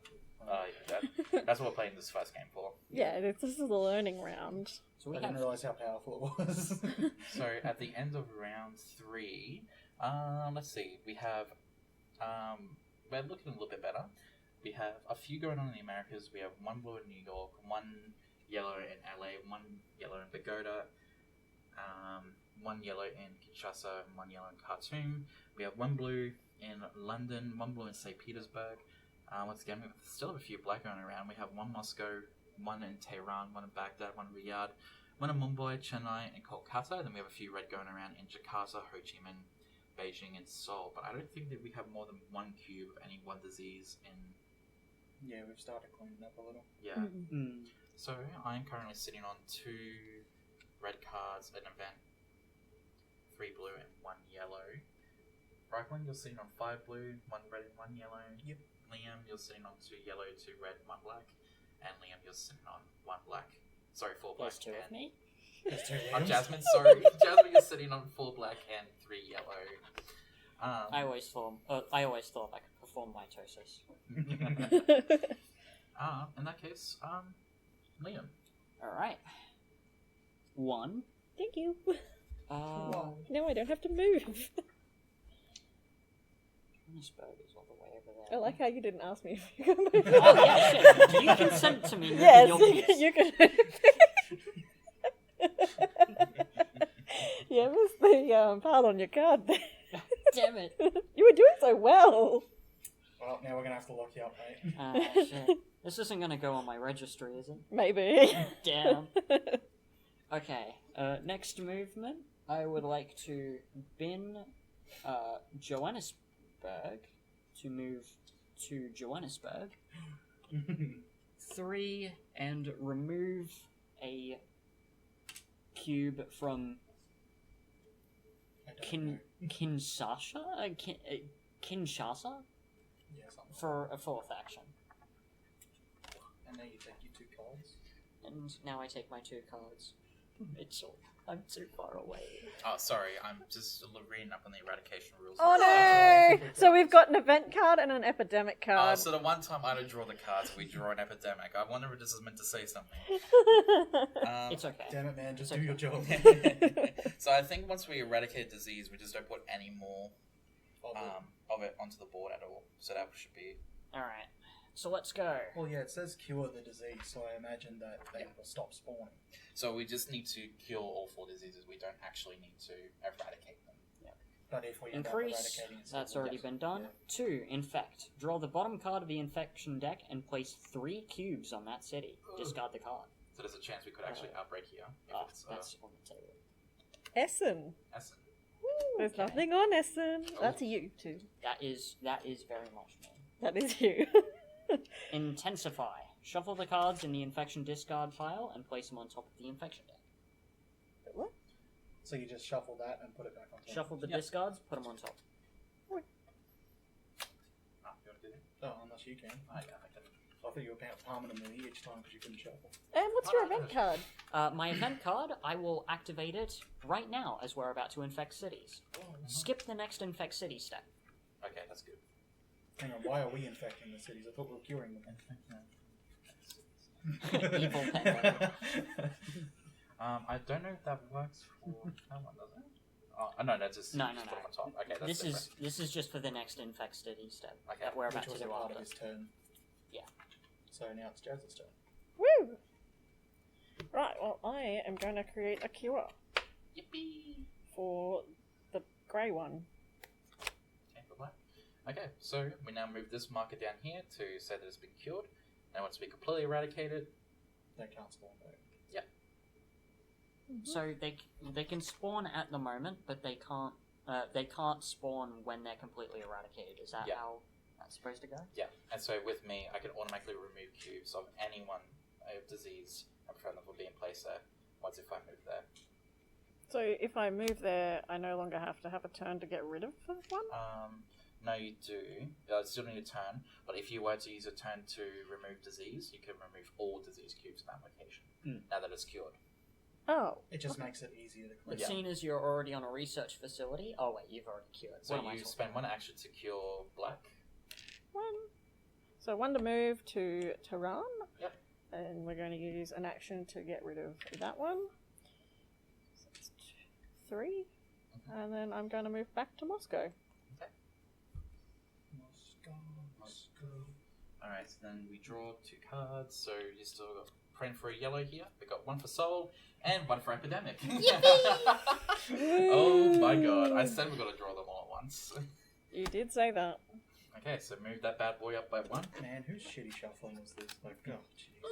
Yeah, that's what we're playing this first game for. Yeah, this is the learning round. So I we didn't have. realise how powerful it was. So at the end of round 3, let's see, we have, we're looking a little bit better. We have a few going on in the Americas. We have 1 blue in New York, 1 yellow in LA, 1 yellow in Bogota, 1 yellow in Kinshasa, and 1 yellow in Khartoum. We have 1 blue in London, 1 blue in St. Petersburg. Once again, we still have a few black going around. We have 1 Moscow, 1 in Tehran, 1 in Baghdad, 1 in Riyadh, 1 in Mumbai, Chennai, and Kolkata. Then we have a few red going around in Jakarta, Ho Chi Minh, Beijing, and Seoul. But I don't think that we have more than 1 cube of any one disease in. Yeah, we've started cleaning up a little. Yeah. Mm. So I'm currently sitting on 2 red cards, an event, 3 blue, and 1 yellow. Ryclan, you're sitting on 5 blue, 1 red, and 1 yellow. Yep. Liam, you're sitting on 2 yellow, 2 red, 1 black. And Liam, you're sitting on 1 black. Sorry, 4 black. There's 2 of me. There's 2 Oh, Liams. Jasmine, sorry. Jasmine, you're sitting on 4 black and 3 yellow. I always thought I could perform mitosis. In that case, Liam. All right. 1. Thank you. Johannesburg Now I don't have to move. is all the way over there. I like how you didn't ask me if you could move. Oh yeah, shit. You consent to me. Yes, Your piece. you can. Yeah, missed the part on your card there. Damn it. You were doing so well. Well, now we're going to have to lock you up, mate. Shit. This isn't gonna go on my registry, is it? Maybe. Damn. Okay. Next movement, I would like to bin Johannesburg to move to Johannesburg. 3 and remove a cube from I don't know. Kinshasa? Kinshasa? Yeah, something. For a 4th action. And now you take your 2 cards. And now I take my 2 cards. Mitchell, I'm too far away. Oh, sorry. I'm just reading up on the eradication rules. Oh no! So we've got an event card and an epidemic card. So the one time I don't draw the cards, we draw an epidemic. I wonder if this is meant to say something. It's okay. Damn it, man. Just It's do your job. So I think once we eradicate disease, we just don't put any more of it onto the board at all. So that should be. Alright, so let's go. Well, yeah, it says cure the disease, so I imagine that they will stop spawning. So we just need to cure all 4 diseases. We don't actually need to eradicate them. But if we end up Increase, eradicating it, that's already been done. Yeah. 2, infect. Draw the bottom card of the infection deck and place 3 cubes on that city. Discard the card. So there's a chance we could actually outbreak here. If Ah, it's that's on the table. Essen. Essen. There's Okay. nothing on Essen. That's you too. That is very much me. That is you. Intensify. Shuffle the cards in the infection discard pile and place them on top of the infection deck. What? So you just shuffle that and put it back on top. Shuffle the Yep. discards, put them on top. Oh, you want to do that? Oh, unless you can. Oh, yeah, I can. I thought you were palming them each time because you couldn't shuffle. And what's your event card? My event card, I will activate it right now as we're about to infect cities. Skip the next infect city step. Okay, that's good. Hang on, why are we infecting the cities? I thought we were curing them. Evil penguin. I don't know if that works for that one, does it? Oh, no, that's just No. put them on top. Okay, that's This is just for the next infect city step Okay. that we're about Which to was a do part after. of his turn. Yeah. So now it's Jazz's turn. Woo! Right, well, I am going to create a cure Yippee! for the grey one. Okay, goodbye. Okay, so we now move this marker down here to say that it's been cured. And once we completely eradicate it, They can't spawn back. So they can spawn at the moment, but they can't spawn when they're completely eradicated. Is that Yeah. how that's supposed to go? yeah. And so with me, I can automatically remove cubes of anyone of disease and prevent them from being placed there. Once if I move there. So if I move there, I no longer have to have a turn to get rid of one? No, you do. Still need a turn, but if you were to use a turn to remove disease, you can remove all disease cubes in that location. Now that it's cured. Oh. It just makes it easier to clean. But seeing as you're already on a research facility, oh wait, you've already cured. So What am I you talking spend about? 1 action to cure black. One. So one to move to Tehran. Yep. And we're going to use an action to get rid of that one. So it's 3. And then I'm going to move back to Moscow. Moscow. Alright, so then we draw 2 cards, so you still got praying for a yellow here. We got 1 for soul and 1 for epidemic. Oh my god, I said we got to draw them all at once. You did say that. Okay, so move that bad boy up by 1. Man, whose shitty shuffling was this? Like, oh, jeez.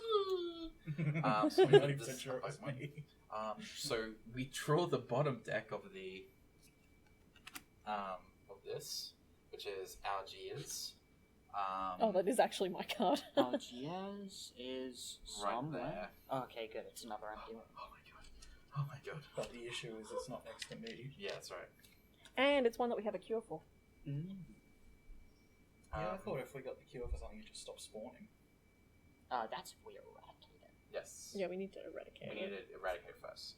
So I'm we not move even this sure up it by was 1. me. So we draw the bottom deck of this, which is Algiers. Oh, that is actually my card. Algiers is right somewhere. there. Okay, good. It's another empty one. Oh my god. Oh my god. But the issue is it's not next to me. Yeah, that's right. And it's one that we have a cure for. Yeah, I thought if we got the cure for something, it just stopped spawning. That's if we eradicate it. Yes. Yeah, we need to eradicate We need it. to eradicate first.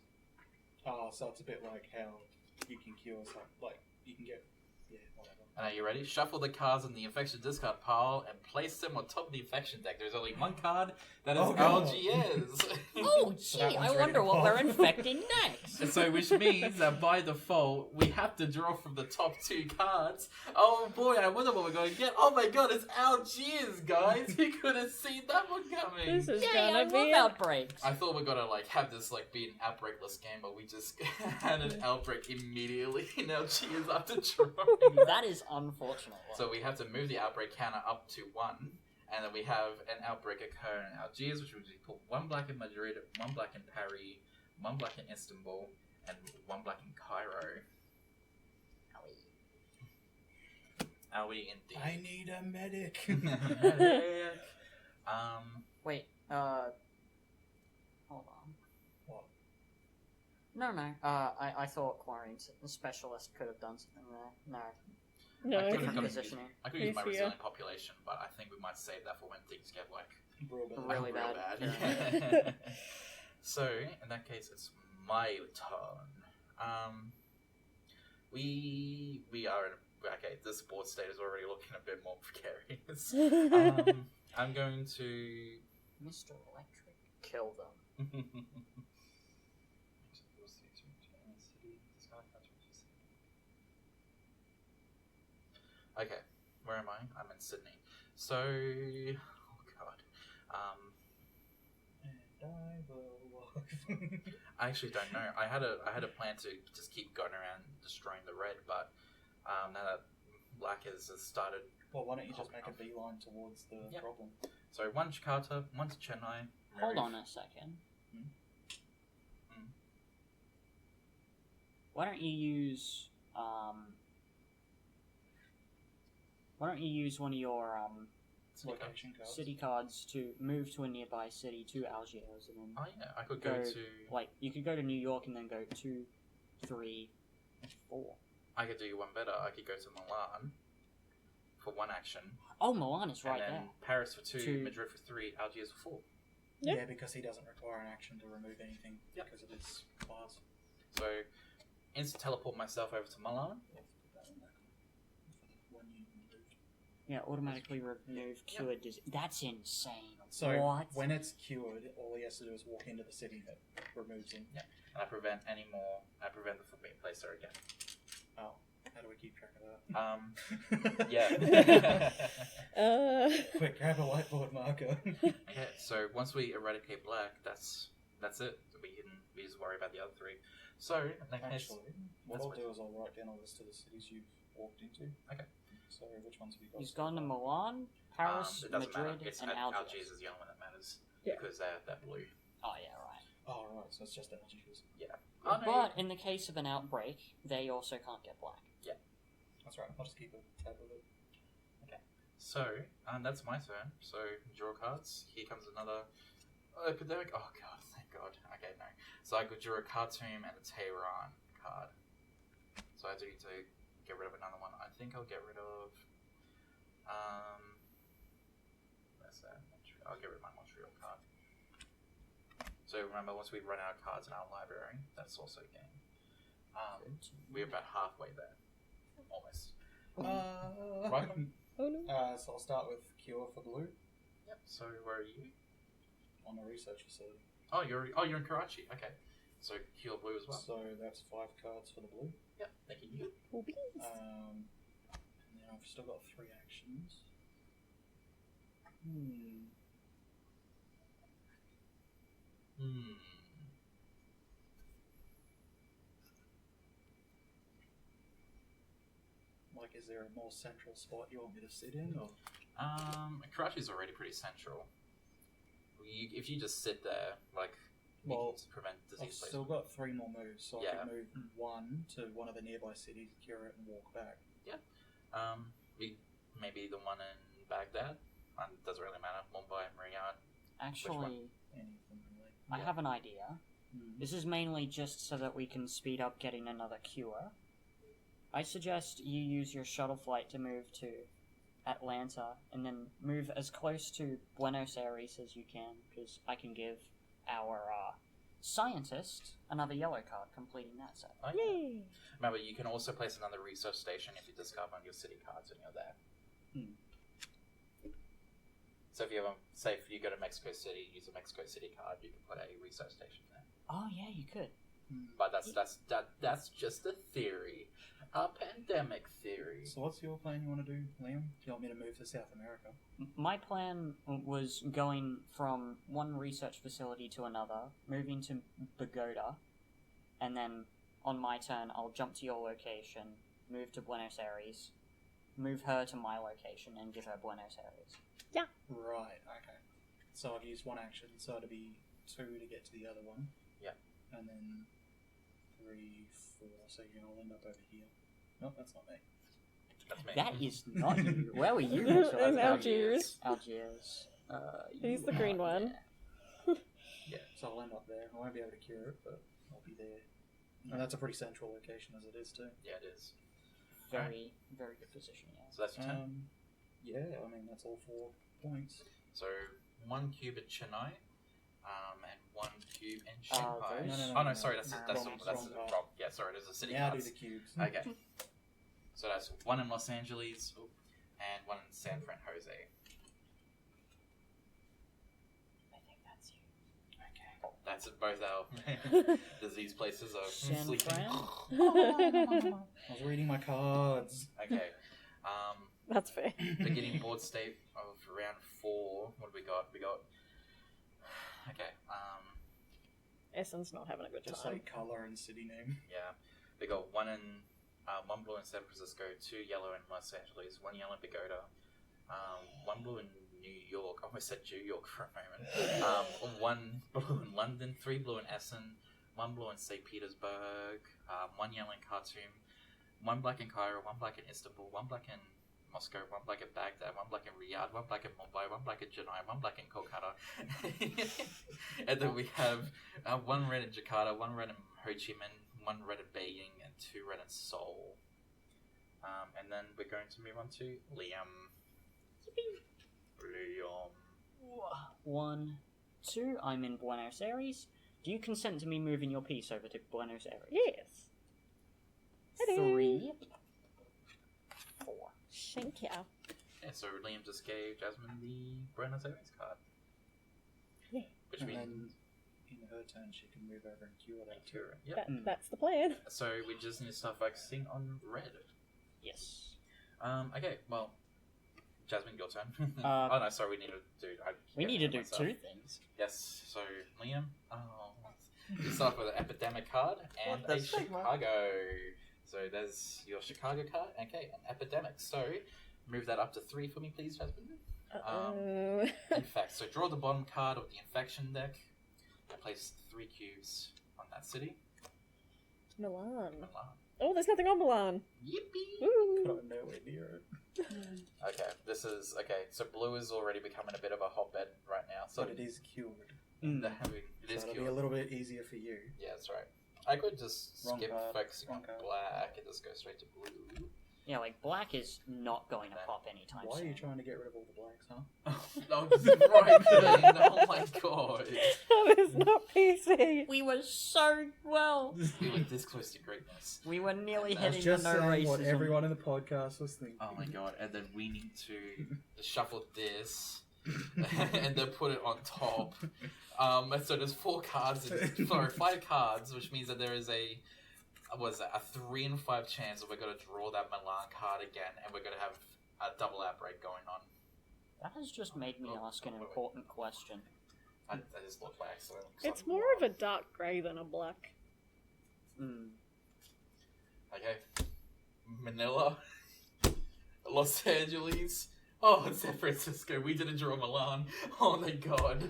Oh, so it's a bit like how you can cure something. Like, you can get. Yeah, whatever. And are you ready? Shuffle the cards in the infection discard pile and place them on top of the infection deck. There's only 1 card that is Oh, God. Algiers. Oh, So gee, that I one's ready wonder to what pop. we're infecting next. And so, which means that by default, we have to draw from the top 2 cards. Oh boy, I wonder what we're going to get. Oh my god, it's Algiers, guys. You could have seen that one coming. This is Yay, I gonna love be outbreaks. I thought we are gonna like have this like be an outbreakless game, but we just had an outbreak immediately in Algiers after drawing. That is unfortunate. So we have to move the outbreak counter up to 1, and then we have an outbreak occur in Algiers, which would be put 1 black in Madrid, 1 black in Paris, 1 black in Istanbul, and 1 black in Cairo. Are we indeed? I need a medic. Wait, hold on. What? No. I thought quarantine specialist could have done something there. No, No. I could've different got it. positioning. I could use my Yes, yeah. resilient population, but I think we might save that for when things get like Real bad. Really real bad. bad. So in that case, it's my turn. We are in okay. This board state is already looking a bit more precarious. I'm going to. Mr. Electric, kill them. Okay, where am I? I'm in Sydney. So, oh god, And I will walk. I actually don't know. I had a plan to just keep going around destroying the red, but now that black has started. Well, why don't you just make a beeline towards the Yep. problem? So one to Jakarta, one to Chennai. Hold move. on a second. Hmm. Why don't you use one of your Location cards. city cards to move to a nearby city to Algiers, and then Oh yeah, I could go to. like you could go to New York and then go 2, 3, 4. I could do one better. I could go to Milan for one action, Oh, Milan is right and then there. Paris for 2, Two. Madrid for 3, Algiers for 4. Yep. Yeah, because he doesn't require an action to remove anything Yep. because of his class. So, instant teleport myself over to Milan. When you moved. Yeah, automatically remove cured disease. That's insane. So What? when it's cured, all he has to do is walk into the city that removes him. And I prevent any more. I prevent the foot being placed there again. Oh, how do we keep track of that? Yeah. Quick, grab a whiteboard marker. Okay, so once we eradicate black, that's it. We just worry about the other 3. So next, Actually, what That's I'll what- do is I'll write down a list of the cities you've walked into. Okay. So which ones have you got? He's so gone to far? Milan, Paris, it doesn't Madrid, matter. It's and Algiers Algiers. is the only one that matters Yeah. because they're blue. Oh yeah, right. Oh, right, so it's just Algiers. Oh, no, But in the case of an outbreak, they also can't get black. That's right, I'll just keep a tab of it. So, that's my turn. So, draw cards. Here comes another epidemic. Oh god, thank god. Okay, no. So I could draw a Khartoum and a Tehran card. So I do need to get rid of another one. I think I'll get rid of where's that? I'll get rid of my Montreal card. So remember, once we run out of cards in our library, that's also a game. We're about halfway there. Almost. Right. Oh no. So I'll start with Cure for blue Yep. So where are you? on the research facility. Oh, you're in Karachi. Okay. So Cure Blue as well. So that's 5 cards for the blue. Yep. Thank you. Cool beans. And then I've still got 3 actions. Like, is there a more central spot you want me to sit in? Or? Karachi's already pretty central. If you just sit there, like, you Well, can prevent I've disease still placement. got 3 more moves, so I Yeah. can move 1 to one of the nearby cities, cure it, and walk back. Maybe the one in Baghdad. Doesn't really matter. Mumbai, Riyadh. Actually, Anything really. I Yeah. have an idea. This is mainly just so that we can speed up getting another cure. I suggest you use your shuttle flight to move to Atlanta and then move as close to Buenos Aires as you can, because I can give our scientist another yellow card completing that set. Oh, yeah. Yay. Remember, you can also place another research station if you discard one of your city cards when you're there. So if you have say if you go to Mexico City, use a Mexico City card, you can put a research station there. Oh yeah, you could. But that's just a theory, a pandemic theory. So what's your plan you want to do, Liam? Do you want me to move to South America? My plan was going from one research facility to another, moving to Bogota, and then on my turn I'll jump to your location, move to Buenos Aires, move her to my location, and give her Buenos Aires. Right, okay. So I've used 1 action, so it'll be 2 to get to the other one. Yeah. And then 3, 4, so you'll end up over here. Nope, that's not me. That's me. That is not you. Where were you? In Mitchell? Algiers. Algiers. He's You the green are one. there. Yeah, so I'll end up there. I won't be able to cure it, but I'll be there. And that's a pretty central location as it is too. Yeah, it is. Very, very good position, yeah. So that's your turn. Yeah, I mean that's all 4 points. So 1 cube at Chennai, and 1 cube in Shanghai. those- No, Oh no, sorry, that's Wrong- that's wrong wrong. card. Yeah, sorry, there's a city Now do cards. the cubes. Okay. So that's 1 in Los Angeles and 1 in San Fran Jose. I think that's you. Okay. That's it. Both our disease places are San sleeping. Fran? I was reading my cards. Okay. That's fair. Beginning board state of round 4. What do we got? Okay. Essen's not having a good Just time. say colour and city name. Yeah. We got one blue in San Francisco, 2 yellow in Los Angeles, 1 yellow in Pagoda, 1 blue in New York. I almost said New York for a moment. 1 blue in London, 3 blue in Essen, 1 blue in St. Petersburg, 1 yellow in Khartoum, 1 black in Cairo, 1 black in Istanbul, 1 black in Moscow, 1 black in Baghdad, 1 black in Riyadh, 1 black in Mumbai, 1 black in Chennai, 1 black in Kolkata. And then we have 1 red in Jakarta, 1 red in Ho Chi Minh, 1 red in Beijing, and 2 red in Seoul. And then we're going to move on to Liam. Liam. 1, 2. I'm in Buenos Aires. Do you consent to me moving your piece over to Buenos Aires? Yes. Hello. 3, 4. Thank you. Yeah, so Liam just gave Jasmine the Buenos Aires card. Yeah. Which And means... then in her turn, she can move over and cure that too. Yep. That's the plan. So we just need to start focusing on red. Yes. Okay, well, Jasmine, your turn. Uh, oh no, sorry, we need to do... We need to do myself. 2 things. Yes, so Liam, you start with an epidemic card and What a the sigma? Chicago. So there's your Chicago card. Okay, an epidemic. So move that up to 3 for me, please, Jasmine. Uh-oh. In fact, so draw the bottom card of the infection deck and place 3 cubes on that city. Milan. Milan. Oh, there's nothing on Milan. Yippee! Ooh. But I'm nowhere near it. Okay, so blue is already becoming a bit of a hotbed right now. So But it is cured. it So is it'll cute. be a little bit easier for you. Yeah, that's right. I could just Wrong skip card, focusing wrong on card. black and just go straight to blue. Yeah, like, black is not going to pop anytime Why are soon. you trying to get rid of all the blacks, huh? No, right then. Oh my god. That is not PC. We were so well. We were this close to greatness. We were nearly I was hitting just the no saying what racism. everyone in the podcast was thinking. Oh my god, and then we need to shuffle this and then put it on top. And so there's 4 cards, 5 cards, which means that there is a 3 in 5 chance that we're going to draw that Milan card again, and we're going to have a double outbreak going on. That has just made me ask an important question. I just look by accident. It's more of a dark grey than a black. Okay. Manila. Los Angeles. Oh, it's San Francisco. We didn't draw Milan. Oh my god.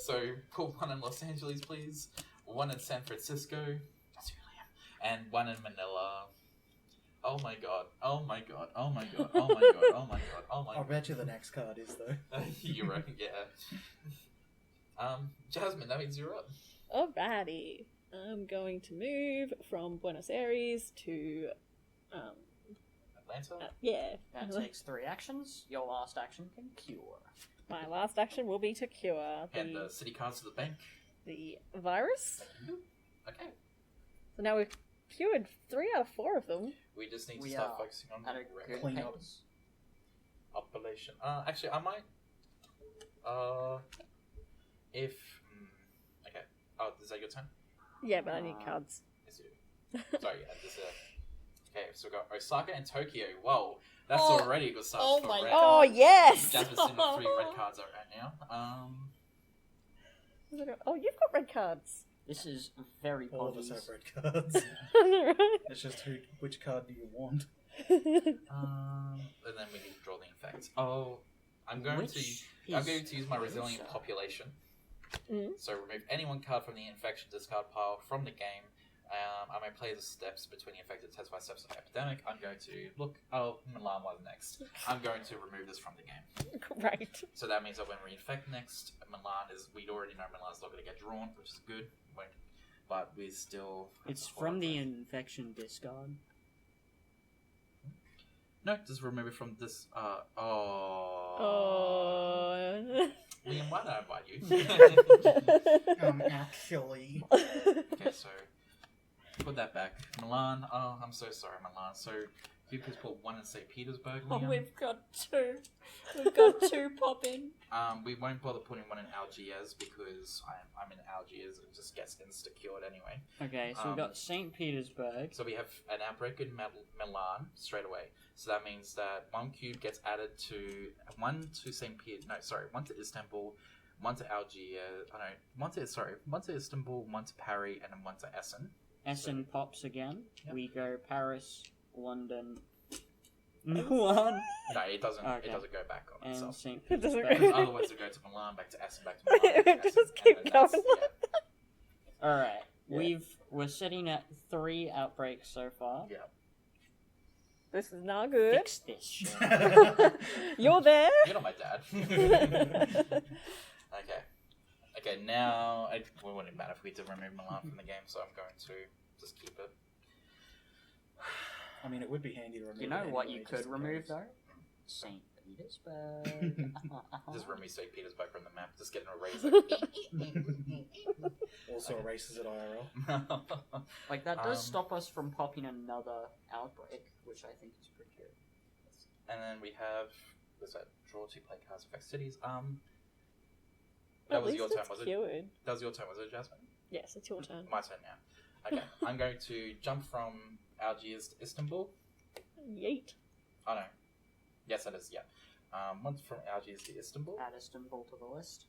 So, put 1 in Los Angeles, please. 1 in San Francisco. That's who I am. And 1 in Manila. Oh my god. Oh my god. Oh my god. Oh my god. Oh my god. Oh my I'll god. bet you the next card is, though. You're right, yeah. Jasmine, that means you're up. Alrighty. I'm going to move from Buenos Aires to, Atlanta? yeah. That takes 3 actions. Your last action can cure. My last action will be to cure And the city cards to the bank. the virus. Okay. So now we've cured 3 out of 4 of them. We just need to We start are focusing on At a red good Clean up. pace. population. Actually, I might. If. Okay. Oh, is that your turn? Yeah, but I need cards. Yes, you do. Sorry, yeah, this okay, so we got Osaka and Tokyo. Whoa, that's Oh. already a good start Oh for my red. Oh, yes! Jasmine's sitting with 3 red cards out right now. Oh, you've got red cards. This is very All of us obvious. have red cards. It's just which card do you want? And then we need to draw the effect. Oh, I'm going to use my resilient closer? population. Mm. So remove any 1 card from the infection discard pile from the game. I may play the steps between the affected test by steps of epidemic. I'm going to look. Oh, Milan was next. I'm going to remove this from the game. Great. So that means that when we infect next, Milan is. We already know Milan's not going to get drawn, which is good. But we still. It's from the infection discard. No, just remove it from this. Oh. Liam, why did I invite you? Actually. Okay, so put that back. Milan, oh, I'm so sorry, Milan. So You could put one in St. Petersburg. Oh, Liam. we've got two. We've got two popping. We won't bother putting one in Algiers because I'm in Algiers. It just gets insta-cured anyway. Okay, so we've got St. Petersburg. So we have an outbreak in Milan straight away. So that means that one cube gets added to one to St. Peter. No, sorry, one to Istanbul, one to Algiers. Oh, no, one to Istanbul, one to Paris, and then one to Essen. Essen pops again. Yep. We go Paris, London, Milan, No, it doesn't. Okay. It doesn't go back on and itself. St. It doesn't Petersburg. Because otherwise, it go to Milan, back to Essen, back to Milan. Back to Just Essen, keep and then that's- going. All right, Yeah. we're sitting at 3 outbreaks so far. Yeah. This is not good. Fix this shit. You're there. You're not my dad. Okay. Okay, now it wouldn't matter if we did remove Milan from the game, so I'm going to just keep it. I mean, it would be handy to remove. You know it what anyway, you just could in remove case. though? St. Petersburg. Just remove St. Petersburg from the map. Just get an eraser. Also erases it IRL. Like that does Um, stop us from popping another outbreak, which I think is pretty good. And then we have what's that? Draw 2 play cards affect cities. That At was least your turn, it's was it? cured. That was your turn, was it, Jasmine? Yes, it's your turn. My turn now. Okay, I'm going to jump from Algiers to Istanbul. Yeet. Oh no. Yes, that is, yeah. One from Algiers to Istanbul, Add Istanbul to the list.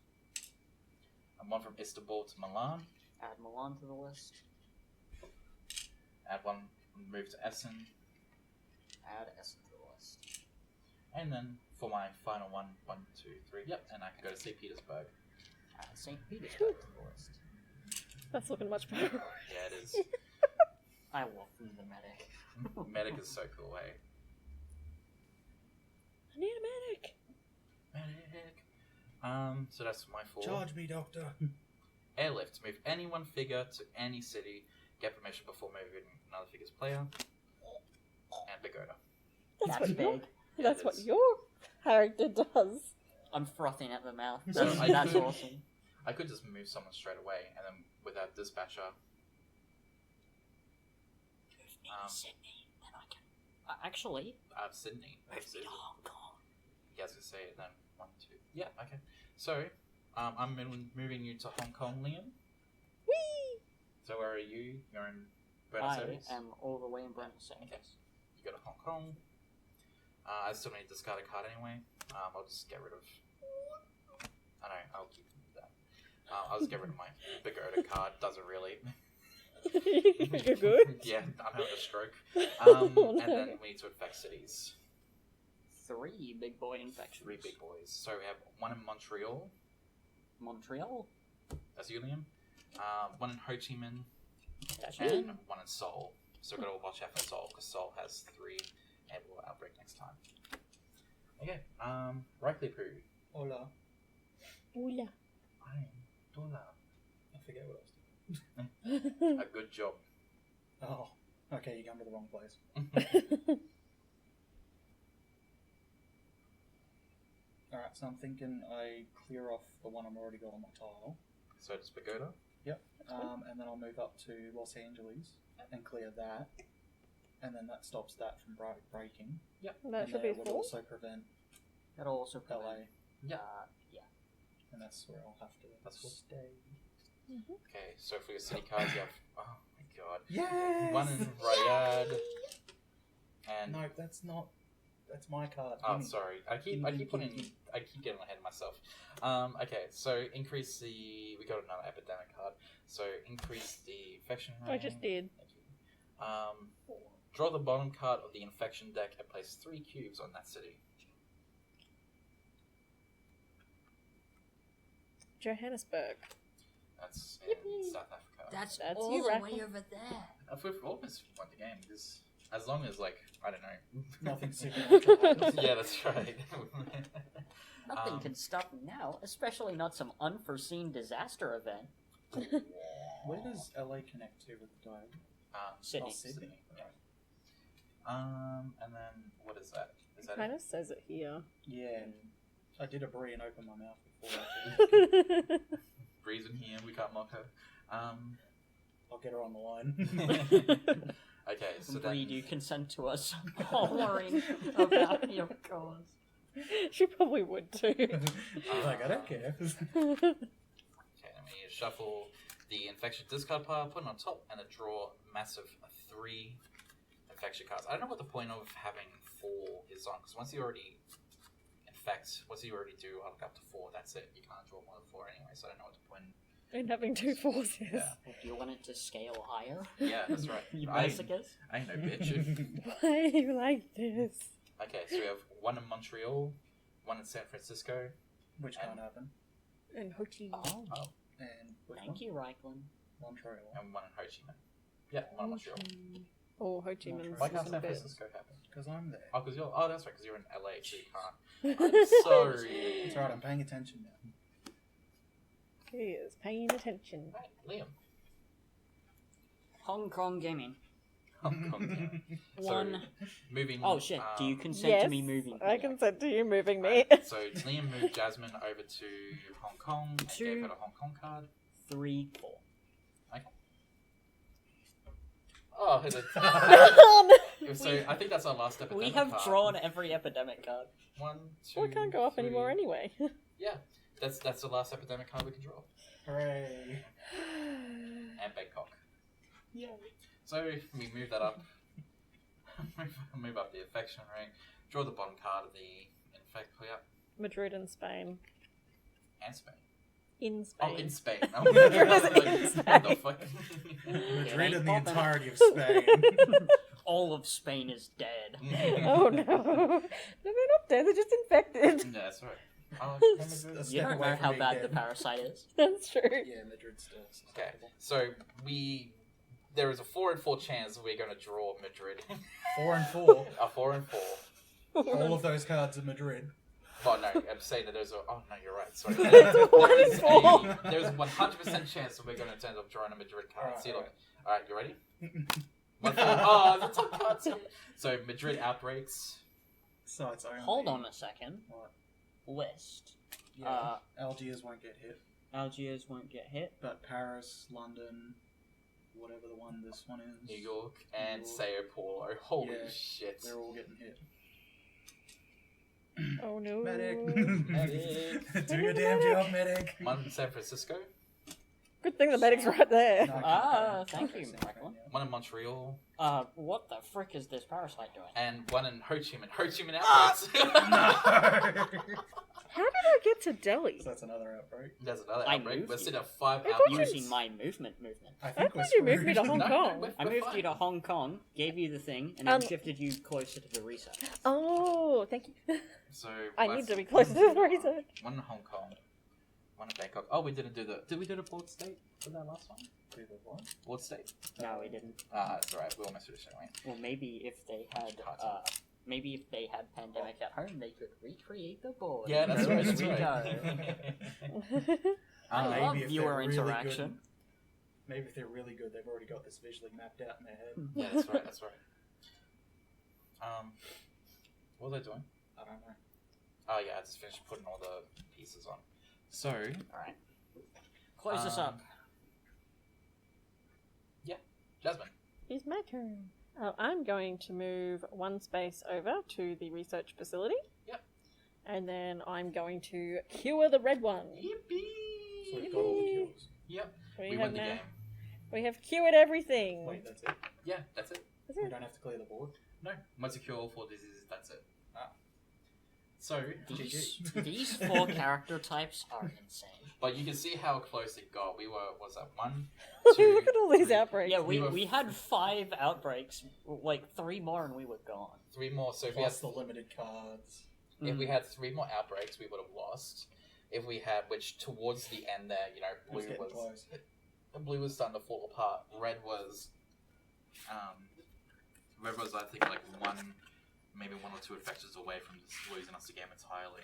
and one from Istanbul to Milan. Add Milan to the list. Add one, move to Essen. Add Essen to the list. And then for my final one, 1, 2, 3, yep, and I can go to St. Petersburg. Add St. Petersburg to the list. That's looking much better. Yeah, it is. I love the medic. Medic is so cool, hey? I need a medic. Medic. So that's my 4. Charge me, doctor. Airlift. Move any one figure to any city. Get permission before moving another figure's player. And Pagoda. That's That's what your, big. that's it what is. your character does. I'm frothing at the mouth. So That's, I that's could- awesome. I could just move someone straight away, and then without dispatcher. Sydney, then I can. Actually, I have Sydney. I have move me to Sydney. Hong Kong. You guys can say it then. 1, 2. Yeah, okay. So, I'm moving you to Hong Kong, Liam. Whee! So where are you? You're in Buenos I Aires? am all the way in Buenos Aires. You go to Hong Kong. I still need to discard a card anyway. I'll just get rid of... I know, I'll keep that. I'll just get rid of my Pagoda card. Doesn't really... You're good? Yeah, I'm having a stroke. Oh, no. And then we need to infect cities. 3 big boy infections. 3 big boys. So we have 1 in Montreal. Montreal. That's you, Liam. 1 in Ho Chi Minh. That's And me. 1 in Seoul. So we've got to watch out for Seoul, because Seoul has 3 and will outbreak next time. Okay, Ryclan. Hola. Ooh-la. I'm Dola. I forget what I was doing. A good job. Oh, okay, you come to the wrong place. Alright, so I'm thinking I clear off the one I'm already got on my tile. So it's Pagoda. Yep. And then I'll move up to Los Angeles and clear that. And then that stops that from breaking. Yep. That and should then be it will 4. also prevent That'll also prevent. LA. Yeah. Yeah. And that's where I'll have to That's cool. stay. Okay, so for your city cards, you have. Oh my god. Yes! 1 in Riyadh. And. No, that's not. That's my card. Oh, Gimme. sorry. I keep getting ahead of myself. Okay, so increase the. We got another epidemic card. So increase the infection rate. I just did. Thank you. Draw the bottom card of the infection deck and place 3 cubes on that city. Johannesburg. That's in Yippee. South Africa. That's That's all you, the Ryclan. way over there. We've almost won the game. Just, as long as, like, I don't know. Nothing supernatural happens. Yeah, that's right. Nothing can stop me now, especially not some unforeseen disaster event. Where does LA connect to with the diagram? Sydney. Oh, Sydney. Yeah. And then what is that? Is that Kind of says it here. Yeah. I did a brie and opened my mouth before. Breeze in here? We can't mock her. I'll get her on the line. Okay, so Bree, then do you consent to us hollering about your cause? She probably would too. I was like, I don't care. okay, let me shuffle the infection discard pile, put it on top, and then draw massive 3 infection cards. I don't know what the point of having 4 is on, because once you already do up to 4, that's it. You can't draw more than 4 anyway, so I don't know what the point. And having 2 forces. Yeah. Do you want it to scale higher? Yeah, that's right. You I masochist? ain't no bitch. Why are you like this? Okay, so we have 1 in Montreal, 1 in San Francisco, Which can't happen. And Ho Chi Minh. Oh, And which thank you, Ryclan. Montreal. and 1 in Ho Chi Minh. Yeah, 1 in Montreal. Oh, Ho Chi Minh. Why can't is a San bit. Francisco happen? Because I'm there. Oh, that's right, because you're in LA, so you can't. I'm sorry. It's alright, I'm paying attention now. He is paying attention. Right, Liam. Hong Kong Gaming. Hong Kong. So, One. moving. Oh shit, do you consent Yes, to me moving? I here? consent to you moving me. So Liam moved Jasmine over to Hong Kong and Two. gave her a Hong Kong card. 3, 4. Okay. Oh, is it? Oh, no. So I think that's our last epidemic We have card. drawn every epidemic card. 1, 2. Well, it can't go off 3. anymore anyway. Yeah, that's the last epidemic card we can draw. Hooray. And Bangkok. Yeah. So we move that up. Move up the infection ring. Draw the bottom card of the infect. Yeah, Madrid and Spain. and Spain. In Spain. Oh, in Spain. Oh, Madrid is in what the Spain. fuck? Madrid and the poppin'. entirety of Spain. All of Spain is dead. Oh no. No, they're not dead, they're just infected. Yeah, that's right. Oh, A You step don't away know from how being bad dead. the parasite is. That's true. Yeah, Madrid's still okay, susceptible. so there is a 4 in 4 chance we're going to draw Madrid. 4 and 4. A 4 in 4. All of those cards are Madrid. Oh no, I'm saying that there's a. Oh no, you're right. Sorry. It's 1 in 4. There's 100% chance that we're going to end up drawing a Madrid card. Alright, See, look. alright. Alright, you ready? 1 4. Oh, the top card. So Madrid outbreaks. So it's only... Hold on a second. What? List. Yeah, Algiers won't get hit. Algiers won't get hit. But Paris, London, whatever the one this one is. New York and New York. Sao Paulo. Holy Yeah, shit. They're all getting hit. Oh no. Medic! Medic. Do your damn job, medic! 1 in San Francisco. Good thing the medic's right there. No, I can't Ah, count. thank Okay, you, so Ryclan. yeah. 1 in Montreal. What the frick is this parasite doing? And 1 in Ho Chi Minh. Ho Chi Minh outbreaks. No! How did I get to Delhi? So that's another outbreak. There's another I outbreak. moved We're you. sitting at 5 I thought outbreaks. Using my movement. I I think we're thought you moved me to screwed. Hong No, Kong. we're- I moved you to Hong Kong, gave you the thing, and then shifted you closer to the research. Oh, thank you. So I that's need to be closer to the research. 1 in Hong Kong. 1 in Bangkok. Oh, we didn't do the. Did we do the port state for that last one? Do the what? Port state? No, we didn't. It's alright. We'll mess with this anyway. Well, maybe if they had, maybe if they had pandemic at home, they could recreate the board. Yeah, that's Go right. as That's we right. go. I Maybe love if they're viewer really interaction. good. Maybe if they're really good, they've already got this visually mapped out in their head. Yeah, that's right. That's right. What was I doing? I don't know. Oh yeah, I just finished putting all the pieces on. So, Alright. Close this up. Jasmine. It's my turn. I'm going to move 1 space over to the research facility. Yep. And then I'm going to cure the red one. Yippee! So we've got all the cures. Yep. We, We have win the now. game. We have cured everything. Wait, that's it? Yeah, that's it. Is We it? don't have to clear the board? No, once you cure all 4 diseases, that's it. Ah. So, These 4 character types are insane. but you can see how close it got. We were, was that 1, 2, Look at all these 3, outbreaks. Yeah, We were- we had 5 outbreaks, like 3 more, and we were gone. 3 more. So if we, had, Plus the limited cards. if we had 3 more outbreaks, we would have lost. If we had, which towards the end there, you know, It was blue getting was, close. blue was starting to fall apart. Red was, I think like 1, maybe 1 or 2 infections away from just losing us the game entirely.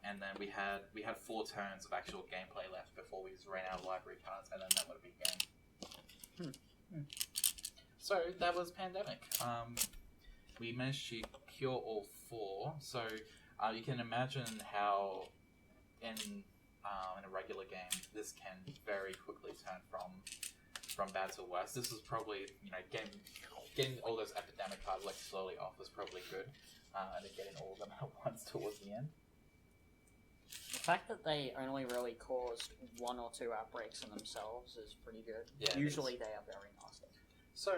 And then we had 4 turns of actual gameplay left before we just ran out of library cards, and then that would have been game. So that was pandemic. We managed to cure all 4. So you can imagine how in a regular game this can very quickly turn from from bad to worse. This is probably, getting all those epidemic cards like slowly off was probably good, and then getting all of them at once towards the end. The fact that they only really caused 1 or 2 outbreaks in themselves is pretty good. Yeah, Usually they are very nasty. So,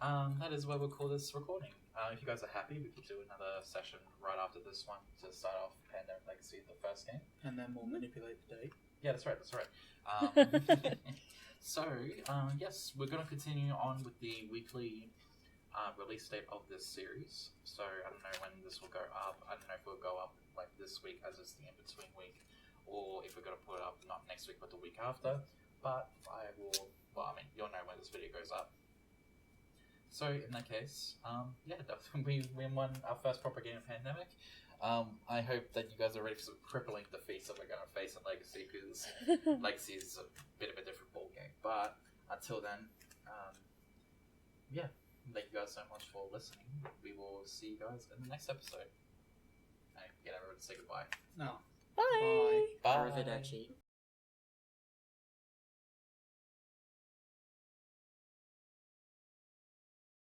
that is where we'll call this recording. If you guys are happy, we could do another session right after this one to start off Pandemic Legacy, the first game. And then we'll manipulate the date. Yeah, that's right. So, yes, we're going to continue on with the weekly release date of this series. So, I don't know when this will go up. I don't know if it'll go up like this week as it's the in-between week, or if we're going to put it up not next week but the week after. But you'll know when this video goes up. So, in that case, we won our first proper game of Pandemic. I hope that you guys are ready for some crippling defeats that we're going to face in Legacy, because Legacy is a bit of a different ball game. But until then, thank you guys so much for listening. We will see you guys in the next episode. Get everyone to say goodbye. No. Bye. Bye. Arrivederci.